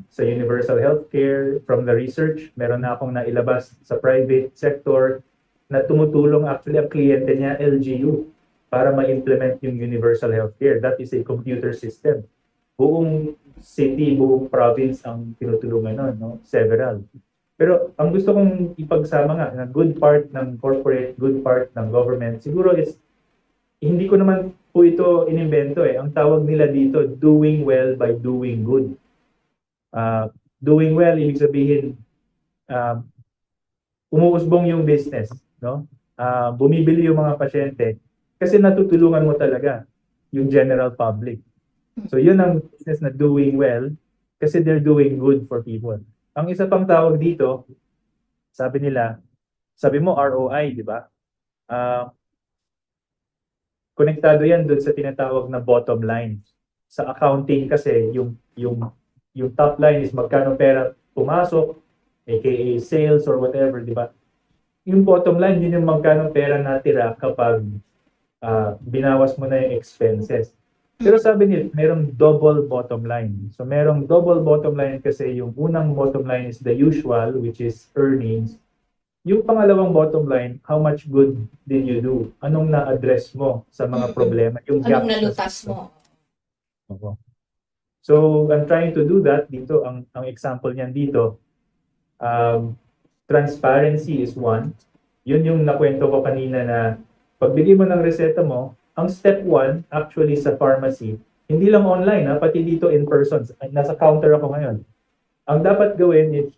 [SPEAKER 11] sa universal healthcare, from the research, meron na akong nailabas sa private sector na tumutulong actually ang kliyente niya, LGU, para ma-implement yung universal healthcare. That is a computer system. Buong city, buong province ang tinutulungan nun, no? Several. Pero ang gusto kong ipagsama nga, na good part ng corporate, good part ng government, siguro is, hindi ko naman po ito inimbento eh. Ang tawag nila dito, doing well by doing good. Doing well, ibig sabihin, umuusbong yung business, no? Bumibili yung mga pasyente kasi natutulungan mo talaga yung general public. So yun ang business na doing well kasi they're doing good for people. Ang isa pang tawag dito, sabi mo ROI, di ba? Konektado yan doon sa tinatawag na bottom line. Sa accounting kasi yung top line is magkano pera pumasok, aka sales or whatever, di ba? Yung bottom line, yun yung magkano pera natira kapag binawas mo na yung expenses. Pero sabi nila, merong double bottom line. So merong double bottom line kasi yung unang bottom line is the usual, which is earnings. Yung pangalawang bottom line, how much good did you do? Anong na-address mo sa mga problema? Yung
[SPEAKER 10] anong nalutas mo?
[SPEAKER 11] So I'm trying to do that dito. Ang example niyan dito, transparency is one. Yun yung nakwento ko kanina na pagbigay mo ng reseta mo, ang step 1 actually sa pharmacy, hindi lang online, pati dito in person. Nasa counter ako ngayon. Ang dapat gawin is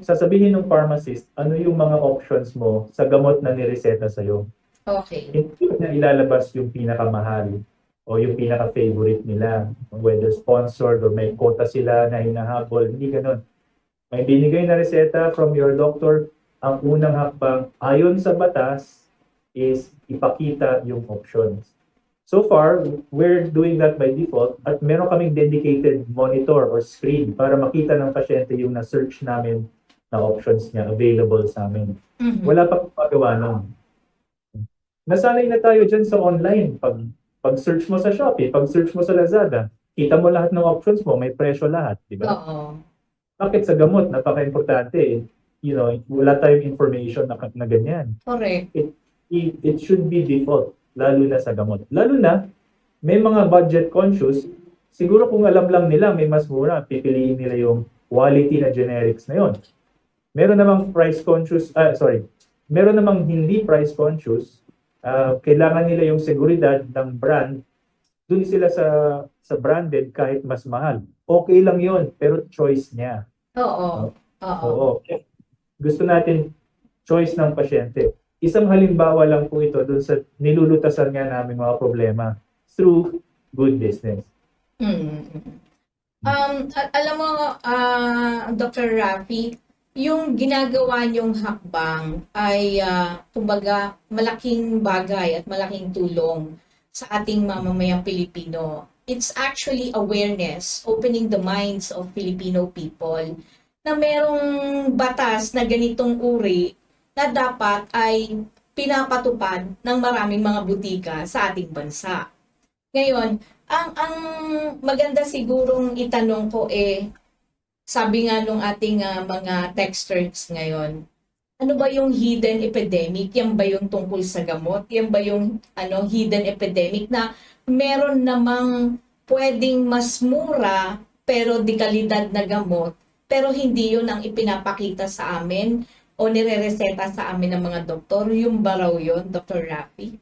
[SPEAKER 11] sasabihin ng pharmacist ano yung mga options mo sa gamot na nireseta sa'yo.
[SPEAKER 10] Okay.
[SPEAKER 11] Hindi na ilalabas yung pinakamahal o yung pinaka-favorite nila. Whether sponsored or may quota sila na hinahabol, hindi ganun. May binigay na reseta from your doctor, ang unang hakbang ayon sa batas is ipakita yung options. So far, we're doing that by default at meron kaming dedicated monitor or screen para makita ng pasyente yung na-search namin na options niya available sa amin. Wala pa pagawa nun. Nasanay na tayo dyan sa online. Pag-search mo sa Shopee, pag-search mo sa Lazada, kita mo lahat ng options mo, may presyo lahat, di ba?
[SPEAKER 10] Oo.
[SPEAKER 11] Bakit sa gamot, napaka-importante, wala tayong information na ganyan.
[SPEAKER 10] Correct.
[SPEAKER 11] It should be default, lalo na sa gamot. Lalo na, may mga budget conscious, siguro kung alam lang nila may mas mura, pipiliin nila yung quality na generics na yon. Meron namang meron namang hindi price conscious, kailangan nila yung seguridad ng brand, dun sila sa branded kahit mas mahal. Okay lang yon, pero choice niya. Oo. Gusto natin choice ng pasyente. Isang halimbawa lang po ito dun sa nilulutasan nga namin mga problema through good business.
[SPEAKER 10] Alam mo, Dr. Rafi, yung ginagawa niyong hakbang ay kumbaga malaking bagay at malaking tulong sa ating mamamayang Pilipino. It's actually awareness, opening the minds of Filipino people na merong batas na ganitong uri na dapat ay pinapatupad ng maraming mga butika sa ating bansa. Ngayon, ang maganda sigurong itanong ko sabi nga nung ating mga texters ngayon, ano ba yung hidden epidemic? Yan ba yung tungkol sa gamot? Yan ba yung hidden epidemic na meron namang pwedeng mas mura pero di kalidad na gamot, pero hindi yun ang ipinapakita sa amin o nire-reseta sa amin ng mga doktor? Yung ba raw yun, Dr. Rafi?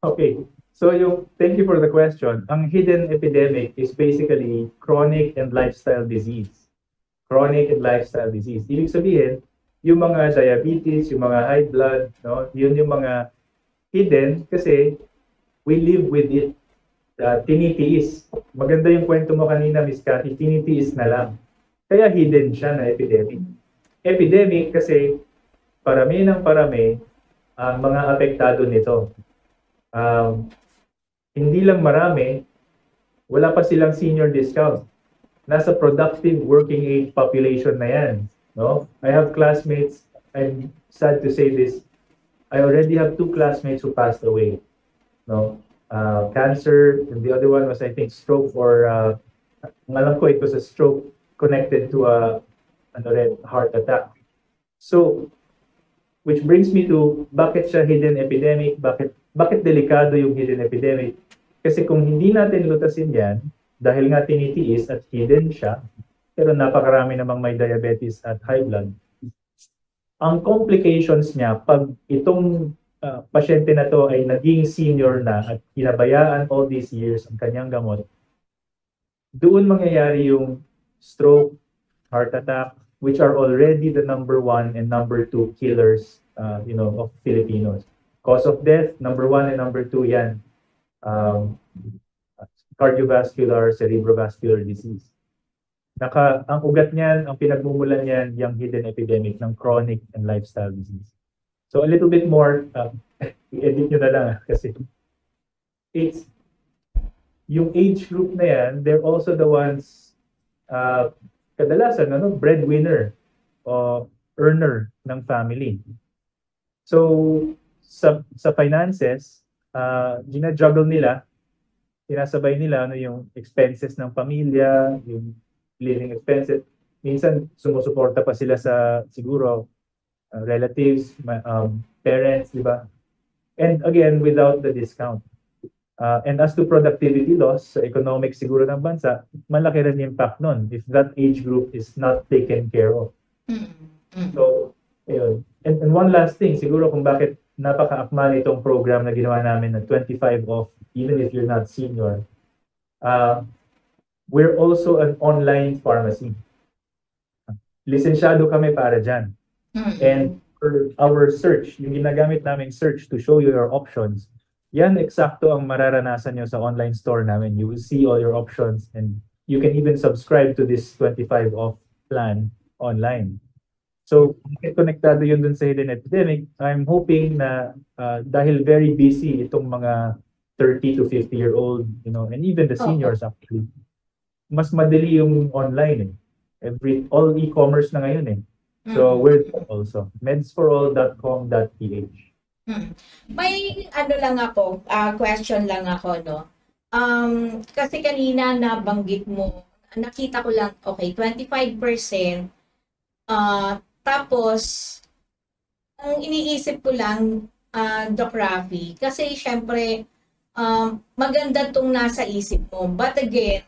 [SPEAKER 11] Okay. So thank you for the question. Ang hidden epidemic is basically chronic and lifestyle disease. Chronic and lifestyle disease. Ibig sabihin, yung mga diabetes, yung mga high blood, yun yung mga hidden kasi we live with it. Tinitiis. Maganda yung kwento mo kanina, Miss Cathy, tinitiis na lang. Kaya hidden siya na epidemic. Epidemic kasi parami ng parami ang mga apektado nito. Hindi lang marami, wala pa silang senior discount. Nasa productive working age population na yan. No? I have classmates, I'm sad to say this, I already have 2 classmates who passed away. No? Cancer, and the other one was I think stroke or, alam ko it was a stroke connected to a heart attack. So, which brings me to bakit siya hidden epidemic, bakit delikado yung hidden epidemic? Kasi kung hindi natin lutasin yan, dahil nga tinitiis at hidden siya, pero napakarami namang may diabetes at high blood, ang complications niya, pag itong pasyente na to ay naging senior na at hinabayaan all these years ang kanyang gamot, doon mangyayari yung stroke, heart attack, which are already the #1 and #2 killers, of Filipinos. Cause of death, #1 and #2 yan. Cardiovascular, cerebrovascular disease. Ang ugat niyan, ang pinagmumulan niyan, yung hidden epidemic ng chronic and lifestyle disease. So a little bit more, i-edit nyo na lang kasi it's yung age group na yan, they're also the ones kadalasan breadwinner o earner ng family. So sa finances, gina-juggle nila, sinasabay nila yung expenses ng pamilya, yung living expenses. Minsan sumusuporta pa sila sa siguro relatives, parents, di ba? And again, without the discount. And as to productivity loss, sa economic siguro ng bansa, malaki rin yung impact nun if that age group is not taken care of. So, ayun. And one last thing, siguro kung bakit napaka-akma itong program na ginawa namin na 25 off, even if you're not senior. We're also an online pharmacy. Lisensyado kami para dyan. And for our search, yung ginagamit namin search to show you your options, yan eksakto ang mararanasan nyo sa online store namin. You will see all your options and you can even subscribe to this 25 off plan online. So, konektado yun dun sa hidden epidemic. I'm hoping na dahil very busy itong mga 30 to 50-year-old, and even the seniors actually, mas madali yung online all e-commerce na ngayon So we're also medsforall.com.ph.
[SPEAKER 10] May question lang ako, no? Kasi kanina nabanggit mo, nakita ko lang, 25%, tapos ang iniisip ko lang, Doc Rafi, kasi syempre maganda tong nasa isip mo, but again,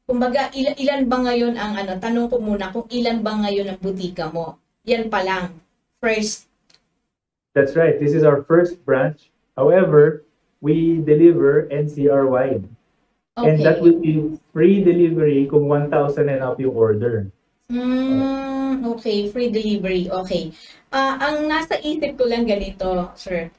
[SPEAKER 10] kumbaga, ilan ba ngayon ang tanong ko muna kung ilan ba ngayon ang butika mo? Yan pa lang. First.
[SPEAKER 11] That's right. This is our first branch. However, we deliver NCR-wide. Okay. And that will be free delivery kung 1,000 and up yung order.
[SPEAKER 10] Okay, free delivery. Okay. Ang nasa isip ko lang ganito, sir.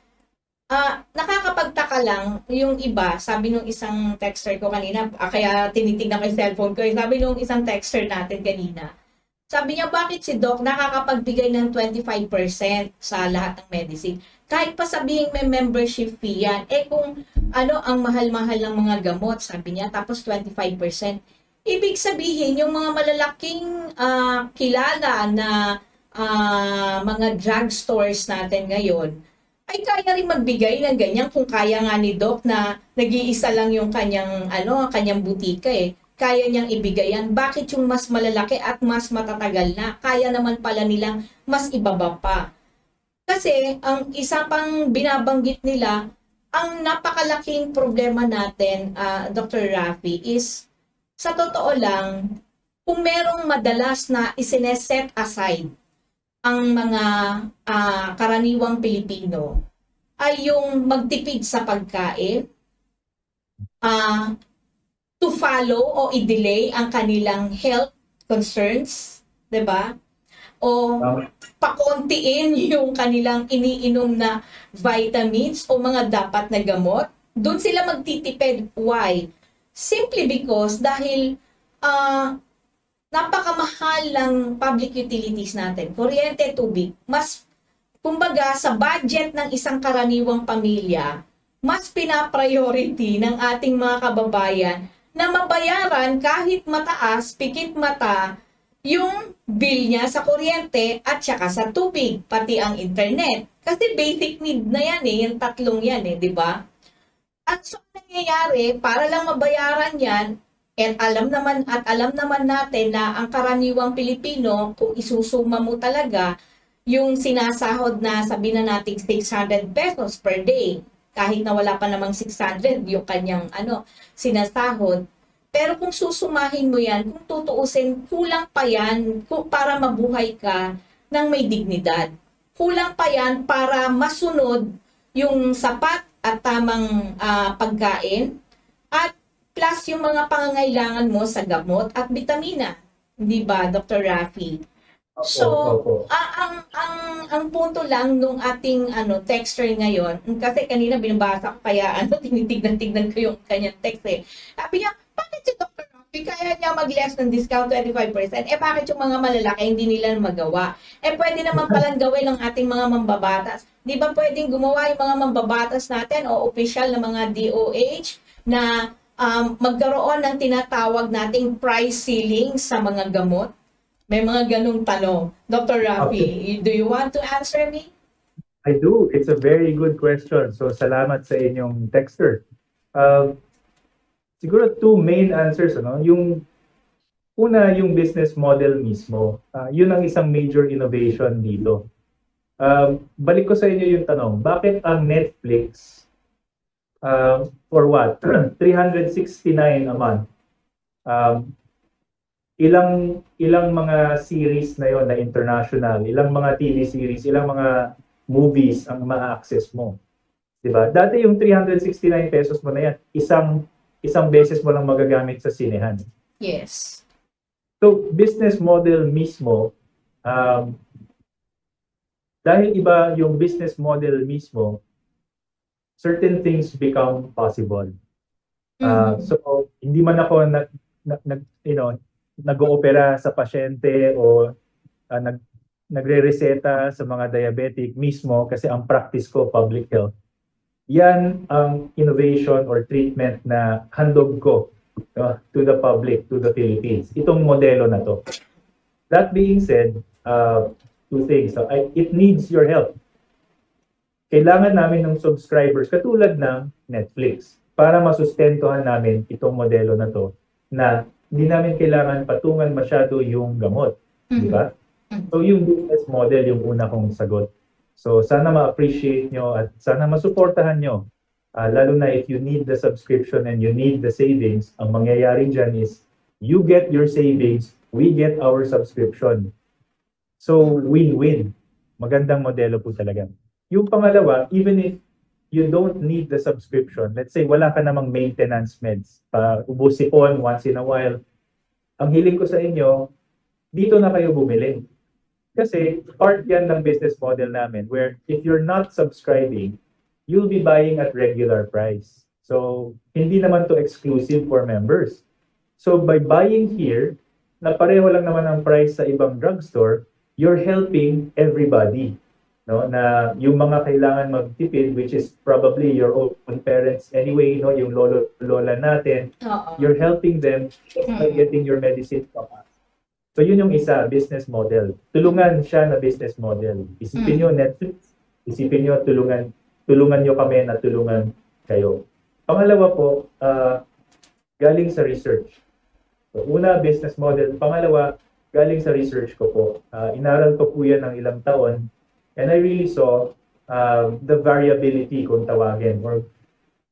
[SPEAKER 10] Nakakapagtaka lang yung iba, sabi nung isang texter ko kanina, kaya tinitignan ko yung cellphone ko, sabi nung isang texter natin kanina, sabi niya, bakit si Doc nakakapagbigay ng 25% sa lahat ng medicine? Kahit pa sabihin may membership fee yan, kung ang mahal-mahal ng mga gamot, sabi niya, tapos 25%. Ibig sabihin, yung mga malalaking kilala na mga drugstores natin ngayon, ay kaya rin magbigay ng ganyan kung kaya nga ni Doc na nag-iisa lang yung kanyang butika Kaya niyang ibigay yan. Bakit yung mas malalaki at mas matatagal na? Kaya naman pala nilang mas ibaba pa. Kasi ang isa pang binabanggit nila, ang napakalaking problema natin, Dr. Rafi, is sa totoo lang, kung merong madalas na isineset aside ang mga karaniwang Pilipino ay yung magtipid sa pagkain, to follow o i-delay ang kanilang health concerns, 'di ba? O pakontiin yung kanilang iniinom na vitamins o mga dapat na gamot. Doon sila magtitipid. Why? Simply because dahil napakamahal ng public utilities natin. Kuryente, tubig. Mas, kumbaga, sa budget ng isang karaniwang pamilya, mas pinapriority ng ating mga kababayan na mabayaran kahit mataas, pikit mata, yung bill niya sa kuryente at saka sa tubig, pati ang internet. Kasi basic need na yan yung tatlong yan di ba? At so, nangyayari, para lang mabayaran yan, at alam naman natin na ang karaniwang Pilipino, kung isusuma mo talaga, yung sinasahod na sabihin na natin 600 pesos per day, kahit na wala pa namang 600 yung kanyang sinasahod. Pero kung susumahin mo yan, kung tutuusin, kulang pa yan para mabuhay ka ng may dignidad. Kulang pa yan para masunod yung sapat at tamang pagkain at plus yung mga pangangailangan mo sa gamot at bitamina. Hindi ba, Dr. Rafi?
[SPEAKER 7] So,
[SPEAKER 11] Opo.
[SPEAKER 10] ang punto lang nung ating texter ngayon, kasi kanina binabasa ko kaya tinitignan-tignan ko yung kanyang text eh. Sabi niya, bakit si Dr. Rafi kaya niya mag-less ng discount 25%? Eh bakit yung mga malalaki hindi nila magawa? Eh pwede naman palang gawin ng ating mga mambabatas. Di ba pwedeng gumawa yung mga mambabatas natin o official na mga DOH na magkaroon ng tinatawag nating price ceiling sa mga gamot? May mga ganung tanong. Dr. Rafi, do you want to answer me?
[SPEAKER 11] I do. It's a very good question. So, salamat sa inyong texter. Siguro two main answers. Yung una, yung business model mismo. Yun ang isang major innovation dito. Balik ko sa inyo yung tanong, bakit ang Netflix for what? 369 a month. Ilang mga series na yon na international, ilang mga TV series, ilang mga movies ang ma-access mo. 'Di ba? Dati yung 369 pesos mo na yan, isang beses mo lang magagamit sa sinehan.
[SPEAKER 10] Yes.
[SPEAKER 11] So, business model mismo, dahil iba yung business model mismo, certain things become possible. So, hindi man ako nag-oopera sa pasyente o nagre-reseta sa mga diabetic mismo kasi ang practice ko public health. Yan ang innovation or treatment na handog ko to the public, to the Philippines. Itong modelo na to. That being said, two things. So, it needs your help. Kailangan namin ng subscribers katulad ng Netflix para masustentuhan namin itong modelo na to na hindi namin kailangan patungan masyado yung gamot. Di ba? So yung business model yung una kong sagot. So sana ma-appreciate nyo at sana masuportahan nyo. Lalo na if you need the subscription and you need the savings, ang mangyayari dyan is you get your savings, we get our subscription. So win-win. Magandang modelo po talaga. Yung pangalawa, even if you don't need the subscription, let's say wala ka namang maintenance meds, ubusipon once in a while, ang hiling ko sa inyo, dito na kayo bumili. Kasi part yan ng business model namin where if you're not subscribing, you'll be buying at regular price. So, hindi naman to exclusive for members. So, by buying here, na pareho lang naman ang price sa ibang drugstore, you're helping everybody. No, na yung mga kailangan magtipid, which is probably your own parents anyway, no, yung lola natin, you're helping them by getting your medicine from us. So yun yung isa, business model. Tulungan siya na business model. Isipin nyo Netflix, isipin nyo tulungan nyo kami na tulungan kayo. Pangalawa po, galing sa research. So, una, business model. Pangalawa, galing sa research ko po. Inaral ko po yan ng ilang taon. And I really saw the variability kung tawagin or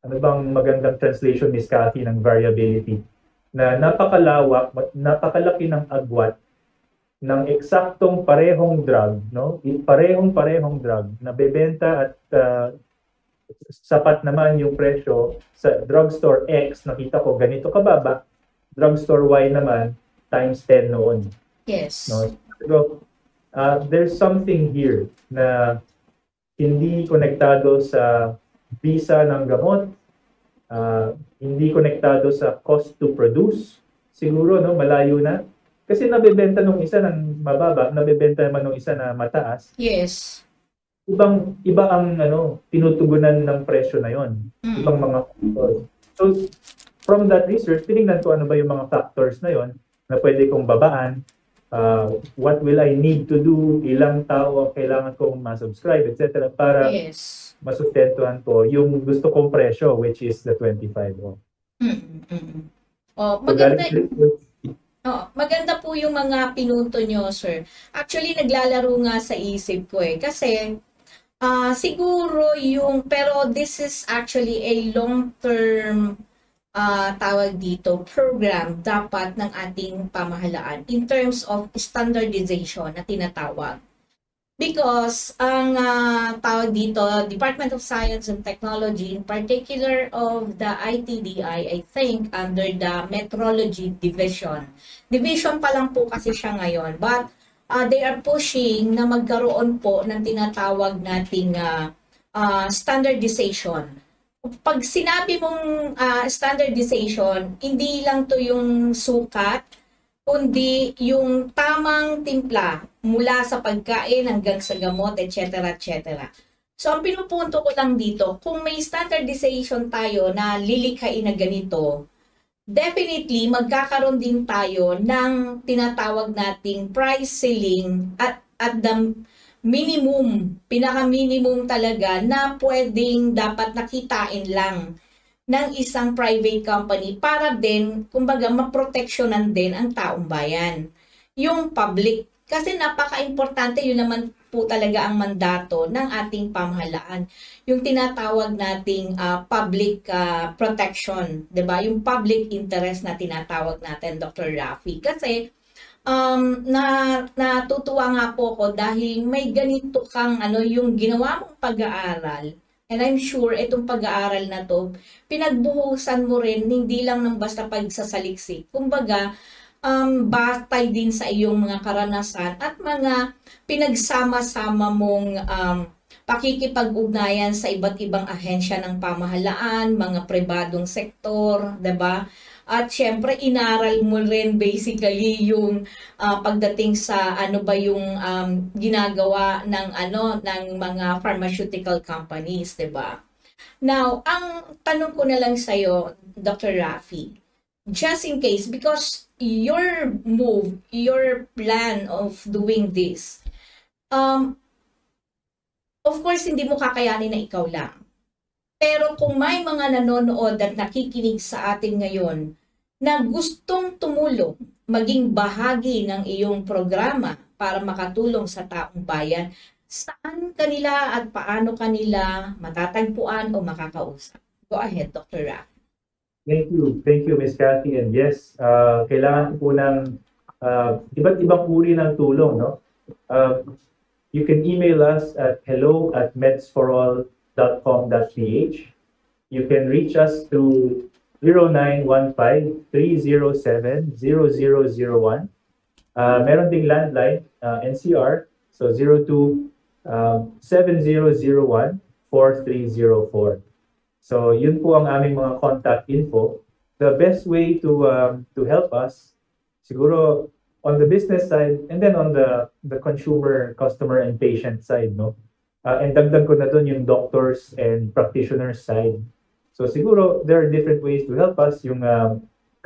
[SPEAKER 11] ano bang magandang translation ni Cathy ng variability na napakalawak, napakalaki ng agwat ng eksaktong parehong drug, no? Parehong drug na bebenta at sapat naman yung presyo sa drugstore X, nakita ko ganito kababa, drugstore Y naman times 10 noon.
[SPEAKER 10] Yes.
[SPEAKER 11] No? So, there's something here na hindi konektado sa visa ng gamot, hindi konektado sa cost to produce. Siguro, no, malayo na. Kasi nabebenta nung isa ng mababa, nabebenta naman nung isa na mataas.
[SPEAKER 10] Yes.
[SPEAKER 11] Iba ang tinutugunan ng presyo na yon. Ibang mga factors. So, from that research, tinignan ko ano ba yung mga factors na yon na pwede kong babaan. What will I need to do, ilang tao ang kailangan kong ma-subscribe, etc. para masustentuhan ko yung gusto kong presyo, which is the 25.
[SPEAKER 10] Maganda po yung mga pinunto nyo, sir. Actually, naglalaro nga sa isip ko kasi siguro pero this is actually a long-term tawag dito, program dapat ng ating pamahalaan in terms of standardization na tinatawag. Because ang tawag dito, Department of Science and Technology, in particular of the ITDI, I think under the Metrology Division. Division pa lang po kasi siya ngayon. But they are pushing na magkaroon po ng tinatawag nating standardization. Pag sinabi mong standardization, hindi lang to yung sukat, kundi yung tamang timpla mula sa pagkain hanggang sa gamot, etc. etc. So, ang pinupunto ko lang dito, kung may standardization tayo na lilikhain na ganito, definitely magkakaroon din tayo ng tinatawag nating price ceiling at the minimum, pinaka-minimum talaga na pwedeng dapat nakitain lang ng isang private company para din, kumbaga, maproteksyonan din ang taong bayan. Yung public. Kasi napaka-importante, yun naman po talaga ang mandato ng ating pamahalaan. Yung tinatawag nating public protection, 'di ba? Yung public interest na tinatawag natin, Dr. Rafi. Kasi natutuwa nga po ako dahil may ganito kang yung ginawa mong pag-aaral. And I'm sure itong pag-aaral na to, pinagbuhusan mo rin hindi lang ng basta pagsasaliksik. Kumbaga, batay din sa iyong mga karanasan at mga pinagsama-sama mong pakikipag-ugnayan sa iba't ibang ahensya ng pamahalaan, mga pribadong sektor, 'di ba? At syempre inaral mo rin basically yung pagdating sa ano ba yung ginagawa ng ng mga pharmaceutical companies, 'di ba? Now, ang tanong ko na lang sa iyo, Dr. Rafi, just in case, because your move, your plan of doing this, of course, hindi mo kakayanin na ikaw lang. Pero kung may mga nanonood at nakikinig sa atin ngayon na gustong tumulong, maging bahagi ng iyong programa para makatulong sa taong bayan, saan kanila at paano kanila matatagpuan o makakausap? Go ahead, Dr. Rafi.
[SPEAKER 11] Thank you, Ms. Cathy. And yes, kailangan po ng iba't ibang uri ng tulong, no? You can email us at hello@medsforall.com.ph. You can reach us through 0915-307-0001. Meron ding landline, NCR, so 02-7001-4304. So yun po ang aming mga contact info. The best way to help us, siguro on the business side and then on the consumer, customer and patient side, no? And dagdag ko na doon yung doctors and practitioners side. So siguro there are different ways to help us. Yung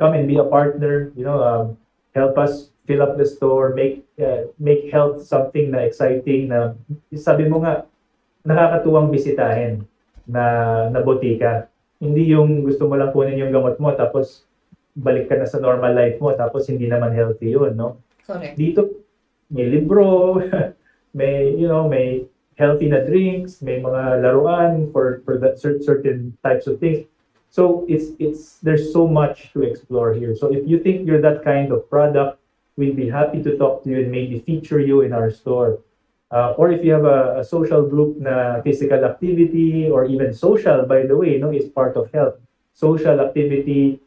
[SPEAKER 11] come and be a partner, help us fill up the store, make health something na exciting, na sabi mo nga nakakatuwang bisitahin na botika. Hindi yung gusto mo lang kunin yung gamot mo tapos balik ka na sa normal life mo tapos hindi naman healthy yun, no?
[SPEAKER 10] Correct.
[SPEAKER 11] Dito may libro, may healthy na drinks, may mga laruan for that certain types of things. So there's so much to explore here. So if you think you're that kind of product, we'd be happy to talk to you and maybe feature you in our store. Or if you have a social group na physical activity or even social, by the way, is part of health. Social activity,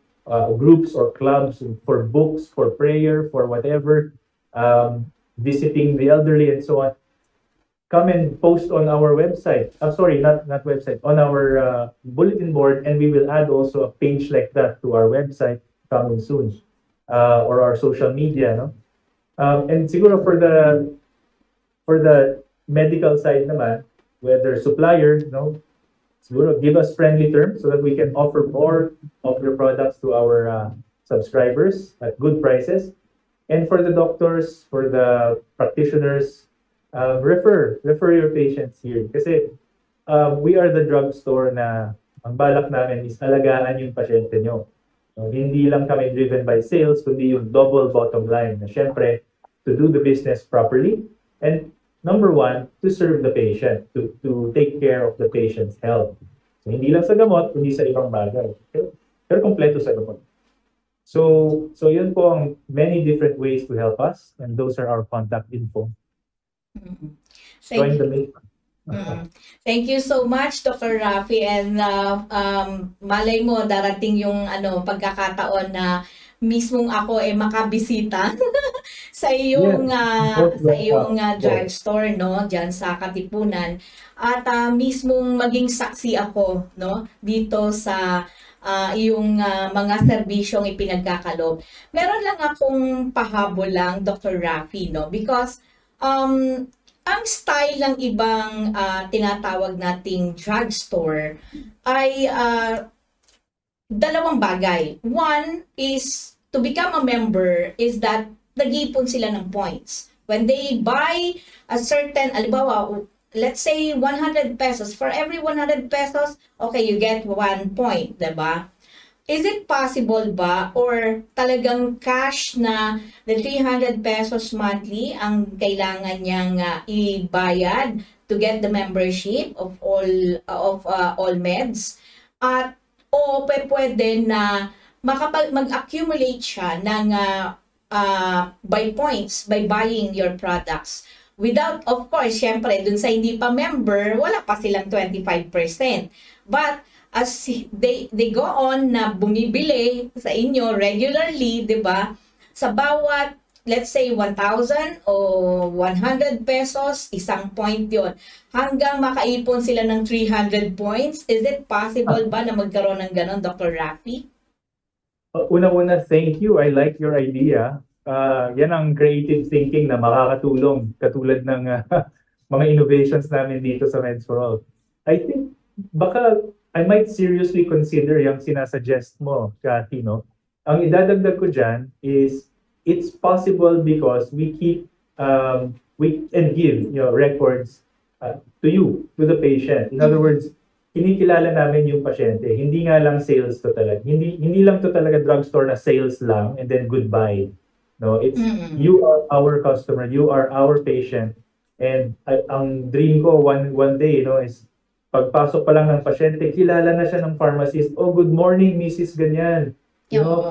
[SPEAKER 11] groups or clubs for books, for prayer, for whatever, visiting the elderly and so on. Come and post on our website. Sorry, not website, on our bulletin board, and we will add also a page like that to our website coming soon, or our social media, no? And siguro for the medical side naman, whether supplier, siguro give us friendly terms so that we can offer more of your products to our subscribers at good prices. And for the doctors, for the practitioners, refer your patients here. Kasi we are the drugstore na ang balak namin is alagaan yung pasyente nyo. Hindi lang kami driven by sales, kundi yung double bottom line na syempre to do the business properly and number one, to serve the patient, to take care of the patient's health. So hindi lang sa gamot, kundi sa ibang bagay. Pero kompleto sa gamot. So yun po ang many different ways to help us, and those are our contact info.
[SPEAKER 10] Thank you so much, Dr. Rafi, and malay mo darating yung pagkakataon na mismong ako makabisita sa iyong drugstore, no, diyan sa Katipunan, at mismong maging saksi ako, no, dito sa yung mga serbisyong ipinagkakalob. Meron lang akong pahabol lang, Dr. Rafi, no, because ang style ng ibang tinatawag nating drugstore ay dalawang bagay. One is, to become a member, is that nag-iipon sila ng points. When they buy a certain, alibawa, let's say 100 pesos, for every 100 pesos, okay, you get 1 point, diba? Is it possible ba, or talagang cash na the 300 pesos monthly ang kailangan niyang ibayad to get the membership of all meds? At o pwede na mag-accumulate siya ng by points by buying your products. Without, of course, syempre, dun sa hindi pa member, wala pa silang 25%. But as they go on na bumibili sa inyo regularly, di ba? Sa bawat, let's say, 1,000 o 100 pesos, isang point yon. Hanggang makaipon sila ng 300 points. Is it possible ba na magkaroon ng ganon, Dr. Rafi?
[SPEAKER 11] Una-una, thank you. I like your idea. Yan ang creative thinking na makakatulong katulad ng mga innovations namin dito sa Meds for All. I think baka I might seriously consider yung sinasuggest mo, Cathy, no? Ang idadagdag ko dyan is it's possible because we keep we can give records to you, to the patient. In other words, kinikilala namin yung pasyente. Hindi nga lang sales to talaga. Hindi lang to talaga drugstore na sales lang and then goodbye. No, it's you are our customer, you are our patient. And ang dream ko one day, is pagpasok pa lang ng pasyente, kilala na siya ng pharmacist. Oh, good morning, Mrs. Ganyan.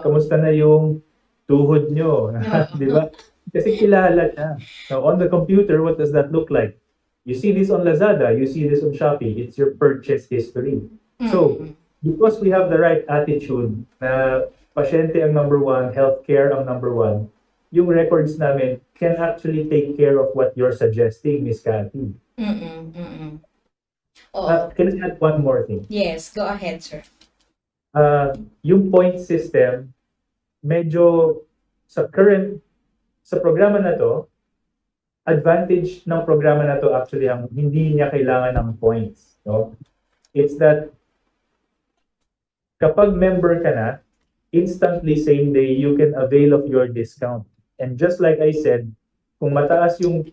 [SPEAKER 11] Kamusta na yung tuhod nyo? Di ba? Kasi kilala siya. Now, on the computer, what does that look like? You see this on Lazada, you see this on Shopee, it's your purchase history. So, because we have the right attitude na pasyente ang number one, healthcare ang number one, yung records namin can actually take care of what you're suggesting, Miss Cathy. Can I add one more thing?
[SPEAKER 10] Yes, go ahead, sir.
[SPEAKER 11] Yung point system, medyo sa programa na to, advantage ng programa na to actually ang hindi niya kailangan ng points. No? It's that kapag member ka na, instantly same day you can avail of your discount. And just like I said, kung mataas yung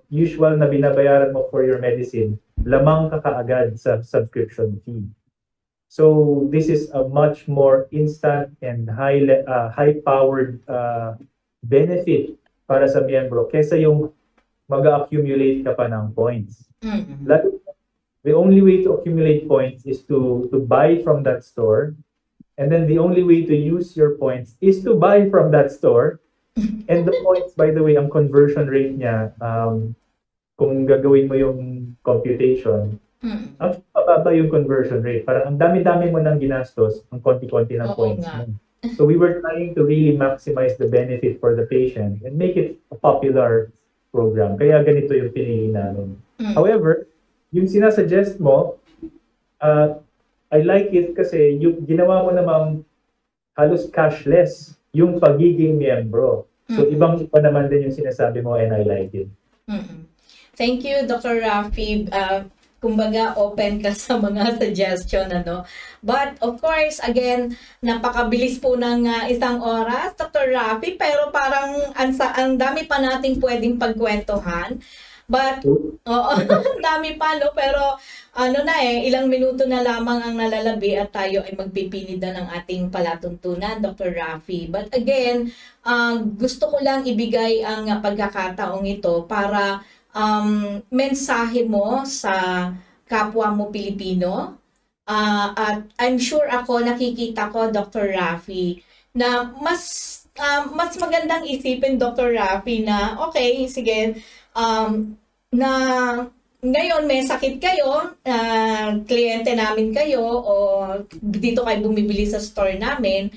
[SPEAKER 11] usual na binabayaran mo for your medicine, lamang ka kaagad sa subscription fee. So this is a much more instant and high-powered benefit para sa miyembro kesa yung mag-accumulate ka pa ng points. The only way to accumulate points is to buy from that store, and then the only way to use your points is to buy from that store. And the points, by the way, ang conversion rate niya, kung gagawin mo yung computation, ang pababa yung conversion rate. Parang ang dami-dami mo nang ginastos, ang konti-konti ng points mo. So we were trying to really maximize the benefit for the patient and make it a popular program. Kaya ganito yung pinili namin. However, yung sinasuggest mo, I like it kasi yung ginawa mo namang halos cashless yung pagiging miyembro. So ibang-iba naman din yung sinasabi mo and I like it.
[SPEAKER 10] Thank you, Dr. Rafi. Kumbaga, open ka sa mga suggestion, ano. But, of course, again, napakabilis po ng isang oras, Dr. Rafi, pero parang ang dami pa nating pwedeng pagkwentuhan. But, dami pa, no? Pero, ilang minuto na lamang ang nalalabi at tayo ay magpipinid na ng ating palatuntunan, Dr. Rafi. But again, gusto ko lang ibigay ang pagkakataong ito para mensahe mo sa kapwa mo Pilipino. At I'm sure nakikita ko, Dr. Rafi, na mas magandang isipin, Dr. Rafi, na okay, sige, na ngayon may sakit kayo, kliyente namin kayo, o dito kayo bumibili sa store namin,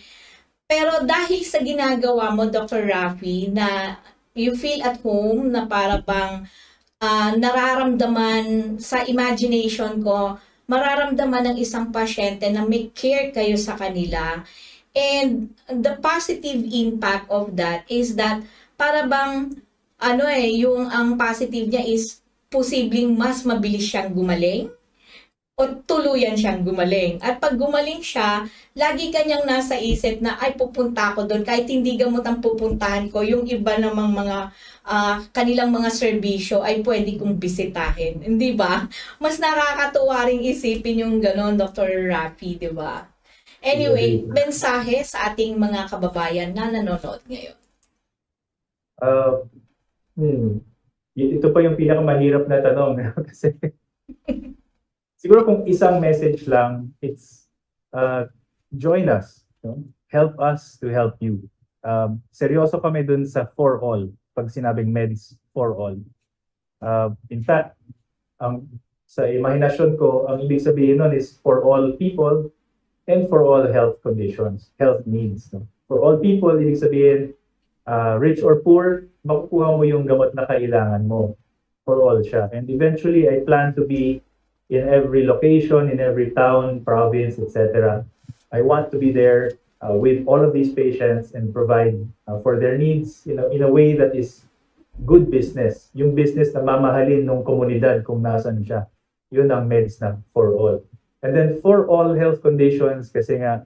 [SPEAKER 10] Pero dahil sa ginagawa mo, Dr. Rafi, na you feel at home na para bang nararamdaman sa imagination ko, mararamdaman ng isang pasyente na may care kayo sa kanila. And the positive impact of that is that para bang yung ang positive niya is posibleng mas mabilis siyang gumaling o tuluyan siyang gumaling. At pag gumaling siya, lagi kanyang nasa isip na ay pupunta ako doon kahit hindi gamot ang pupuntahan ko, yung iba namang mga kanilang mga serbisyo ay pwede kong bisitahin. Hindi ba? Mas nakakatuwa ring isipin yung ganon, Dr. Rafi, di ba? Anyway, mensahe sa ating mga kababayan na nanonood ngayon.
[SPEAKER 11] Ito pa yung pinakamahirap na tanong. Kasi siguro kung isang message lang, it's join us. No? Help us to help you. Seryoso kami dun sa for all. Pag sinabing meds for all. In fact, sa imahinasyon ko, ang ibig sabihin nun is for all people and for all health conditions, health needs. No? For all people, ibig sabihin, rich or poor, makukuha mo yung gamot na kailangan mo. For all siya. And eventually, I plan to be in every location, in every town, province, etc. I want to be there with all of these patients and provide for their needs in a way that is good business. Yung business na mamahalin ng komunidad kung nasan siya. Yun ang meds na for all. And then for all health conditions, kasi nga,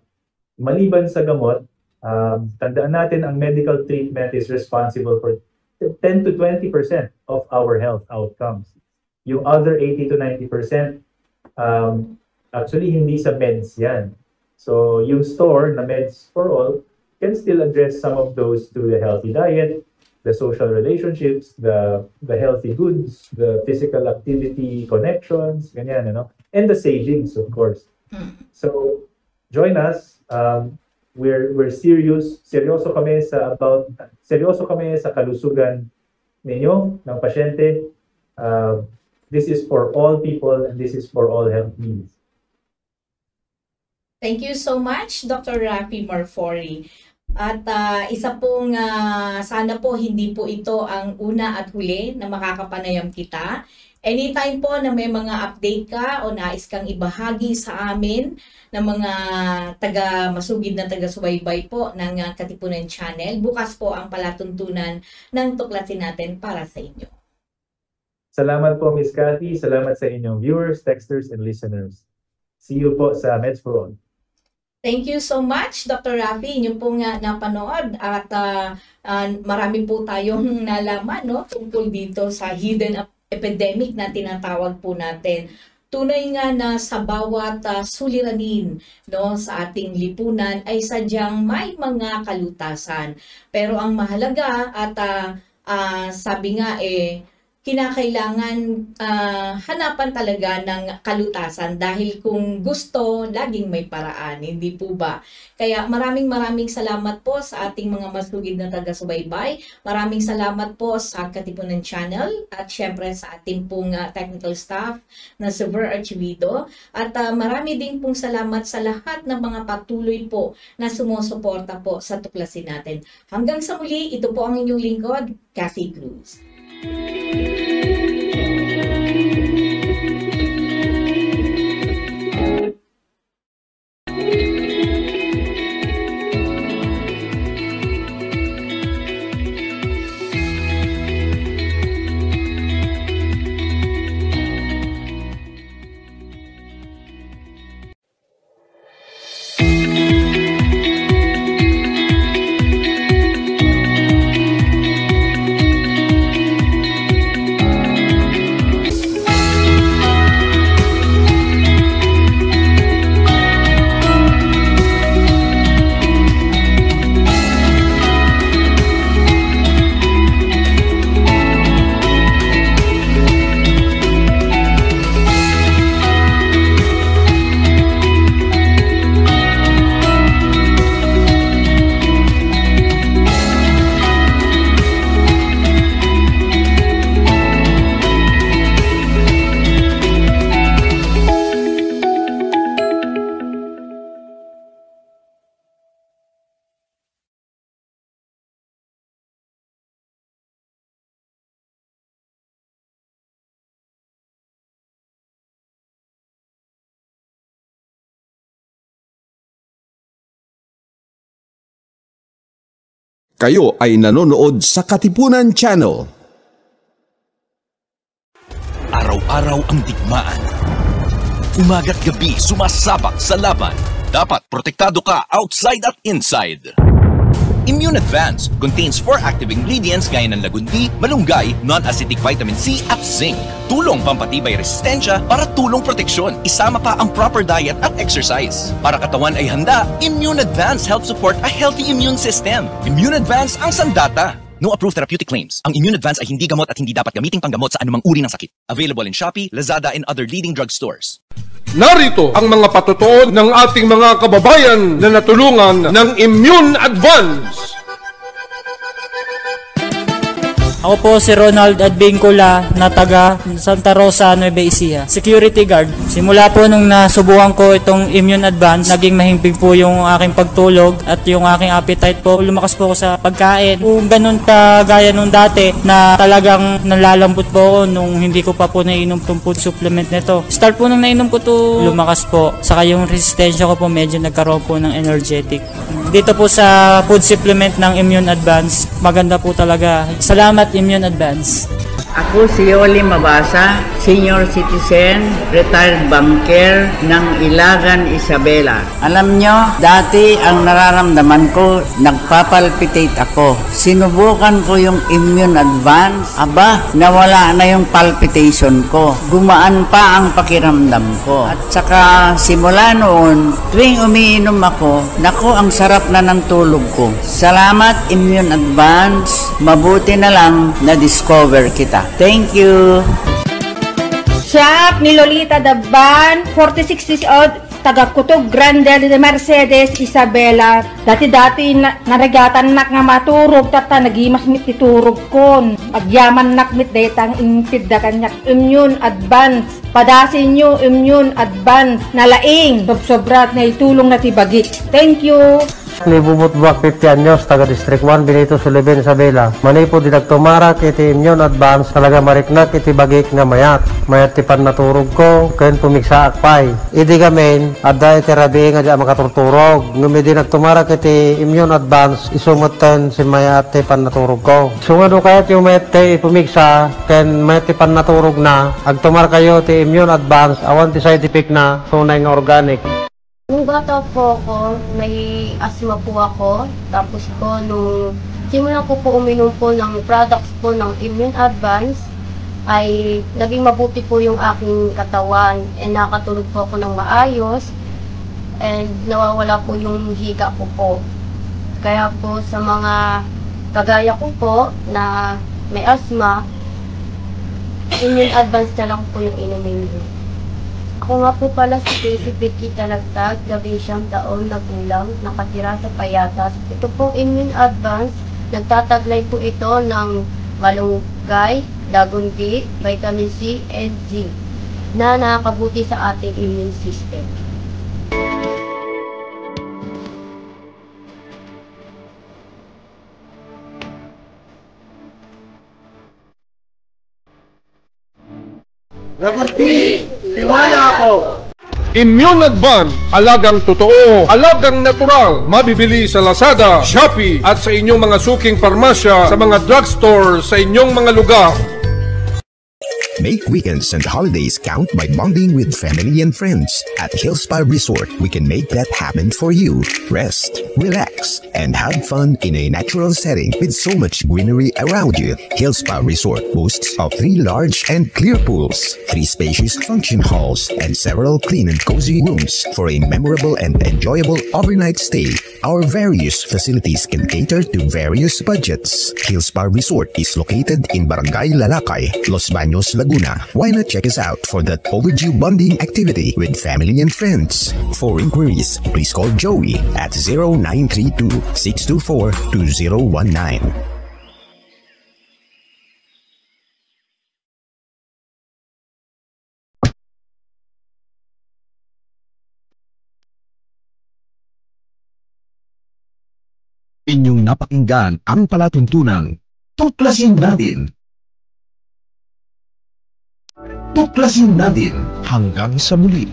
[SPEAKER 11] maliban sa gamot, tandaan natin ang medical treatment is responsible for 10 to 20% of our health outcomes. Yung other 80 to 90%, actually hindi sa meds yan. So yung store na meds for all can still address some of those through the healthy diet, the social relationships, the healthy goods, the physical activity connections, ganyan, and the savings, of course. So join us. We're seryoso kami sa kalusugan ninyo ng pasyente. This is for all people and this is for all health needs.
[SPEAKER 10] Thank you so much, Dr. Rafi Marfori. At isa pong sana po hindi po ito ang una at huli na makakapanayam kita. Anytime po na may mga update ka o nais kang ibahagi sa amin ng mga masugid na taga-subaybay po ng Katipunan Channel, bukas po ang palatuntunan ng tuklasin natin para sa inyo.
[SPEAKER 11] Salamat po, Ms. Cathy. Salamat sa inyong viewers, texters, and listeners. See you po sa Meds for All.
[SPEAKER 10] Thank you so much, Dr. Rafi. Inyo pong napanood at marami po tayong nalaman tungkol dito sa hidden epidemic na tinatawag po natin. Tunay nga na sa bawat suliranin sa ating lipunan ay sadyang may mga kalutasan. Pero ang mahalaga at sabi nga kinakailangan hanapan talaga ng kalutasan dahil kung gusto, laging may paraan, hindi po ba? Kaya maraming salamat po sa ating mga masugid na taga-subaybay. Maraming salamat po sa Katipunan Channel at syempre sa ating pong technical staff na si Ver Archivido. At marami din pong salamat sa lahat ng mga patuloy po na sumusuporta po sa tuklasin natin. Hanggang sa muli, ito po ang inyong lingkod, Cathy Cruz.
[SPEAKER 1] Kayo ay nanonood sa Katipunan Channel.
[SPEAKER 2] Araw-araw ang digmaan. Umaga't gabi sumasabak sa laban. Dapat protektado ka outside at inside. Immune Advance contains 4 active ingredients gaya ng lagundi, malunggay, non-acidic vitamin C at zinc. Tulong pampatibay resistensya para tulong proteksyon. Isama pa ang proper diet at exercise. Para katawan ay handa, Immune Advance helps support a healthy immune system. Immune Advance ang sandata. No approved therapeutic claims. Ang Immune Advance ay hindi gamot at hindi dapat gamiting panggamot sa anumang uri ng sakit. Available in Shopee, Lazada, and other leading drugstores.
[SPEAKER 4] Narito ang mga patutuon ng ating mga kababayan na natulungan ng Immune Advance.
[SPEAKER 5] Ako po si Ronald Adbincula na taga Santa Rosa, Nueva Ecija. Security guard. Simula po nung nasubukan ko itong Immune Advance, naging mahimbing po yung aking pagtulog at yung aking appetite po. Lumakas po ako sa pagkain. Kung ganun kagaya nung dati na talagang nalalambot po ako nung hindi ko pa po nainom itong food supplement nito. Start po nung nainom ko to, lumakas po. Saka yung resistensya ko po medyo nagkaroon po ng energetic. Dito po sa food supplement ng Immune Advance, maganda po talaga. Salamat Immune Advance.
[SPEAKER 6] Ako si Yoli Mabasa, senior citizen, retired banker ng Ilagan, Isabela. Alam nyo, dati ang nararamdaman ko, nagpapalpitate ako. Sinubukan ko yung Immune Advance. Aba, nawala na yung palpitation ko. Gumaan pa ang pakiramdam ko. At saka simula noon, tuwing umiinom ako, naku, ang sarap na ng tulog ko. Salamat Immune Advance. Mabuti na lang na-discover kita. Thank you.
[SPEAKER 7] Siya ni Lolita Daban, 46 years old, taga Kutog Grande de Mercedes, Isabela. Dati-dati narigatan nak nga maturog, tata nagimas mit titurog kon. Agyaman nak mit detang impid da kanyak Immune Advance. Padasin nyo Immune Advance na laing. Sobrat na itulong na tibagit. Thank you.
[SPEAKER 8] Ni Bubut Buwak 50 anyos, taga District 1, Benito Suliben, Isabela. Manipo dinagtumarak iti Immune Advance, talaga mariknak iti bagik nga mayat. Mayat ti pan naturog ko, kayon pumiksa akpay. Idi gamin, adda iti rabi nga di makaturturog. Ngumi dinagtumarak iti Immune Advance, isumutan si mayat ti pan naturog ko. Sungado kayat yung mayat ti pumiksa, kayon mayat ti pan naturog na, agtumar kayo ti Immune Advance, awan ti side effect na, tunay nga organic.
[SPEAKER 9] Nung bata po ako, may asthma po ako. Tapos po, nung simulan ko po uminom po ng products po ng Immune Advance, ay naging mabuti po yung aking katawan. And nakatulog po ako ng maayos. And nawawala po yung higa ko po. Kaya po sa mga kagaya ko po na may asthma, Immune Advance na lang po yung inumin ko. Ako nga po pala si Casey Vicky Talagtag, 19 taon na gulang, nakatira sa Payatas. Ito pong Immune Advance, nagtataglay po ito ng malunggay, lagundi, vitamin C, and zinc na nakakabuti sa ating immune system.
[SPEAKER 4] Immune Advance, alagang totoo, alagang natural, mabibili sa Lazada, Shopee at sa inyong mga suking parmasya, sa mga drugstore, sa inyong mga lugar.
[SPEAKER 3] Make weekends and holidays count by bonding with family and friends. At Hillspa Resort, we can make that happen for you. Rest, relax, and have fun in a natural setting with so much greenery around you. Hillspa Resort boasts of 3 large and clear pools, 3 spacious function halls, and several clean and cozy rooms for a memorable and enjoyable overnight stay. Our various facilities can cater to various budgets. Hillspa Resort is located in Barangay Lalakay, Los Baños, Laguna. Why not check us out for that overdue bonding activity with family and friends? For inquiries, please call Joey at 0932-624-2019.
[SPEAKER 1] Inyong napakinggan ang palatuntunang Tuklasin Natin. Tuklasin natin hanggang sa muli.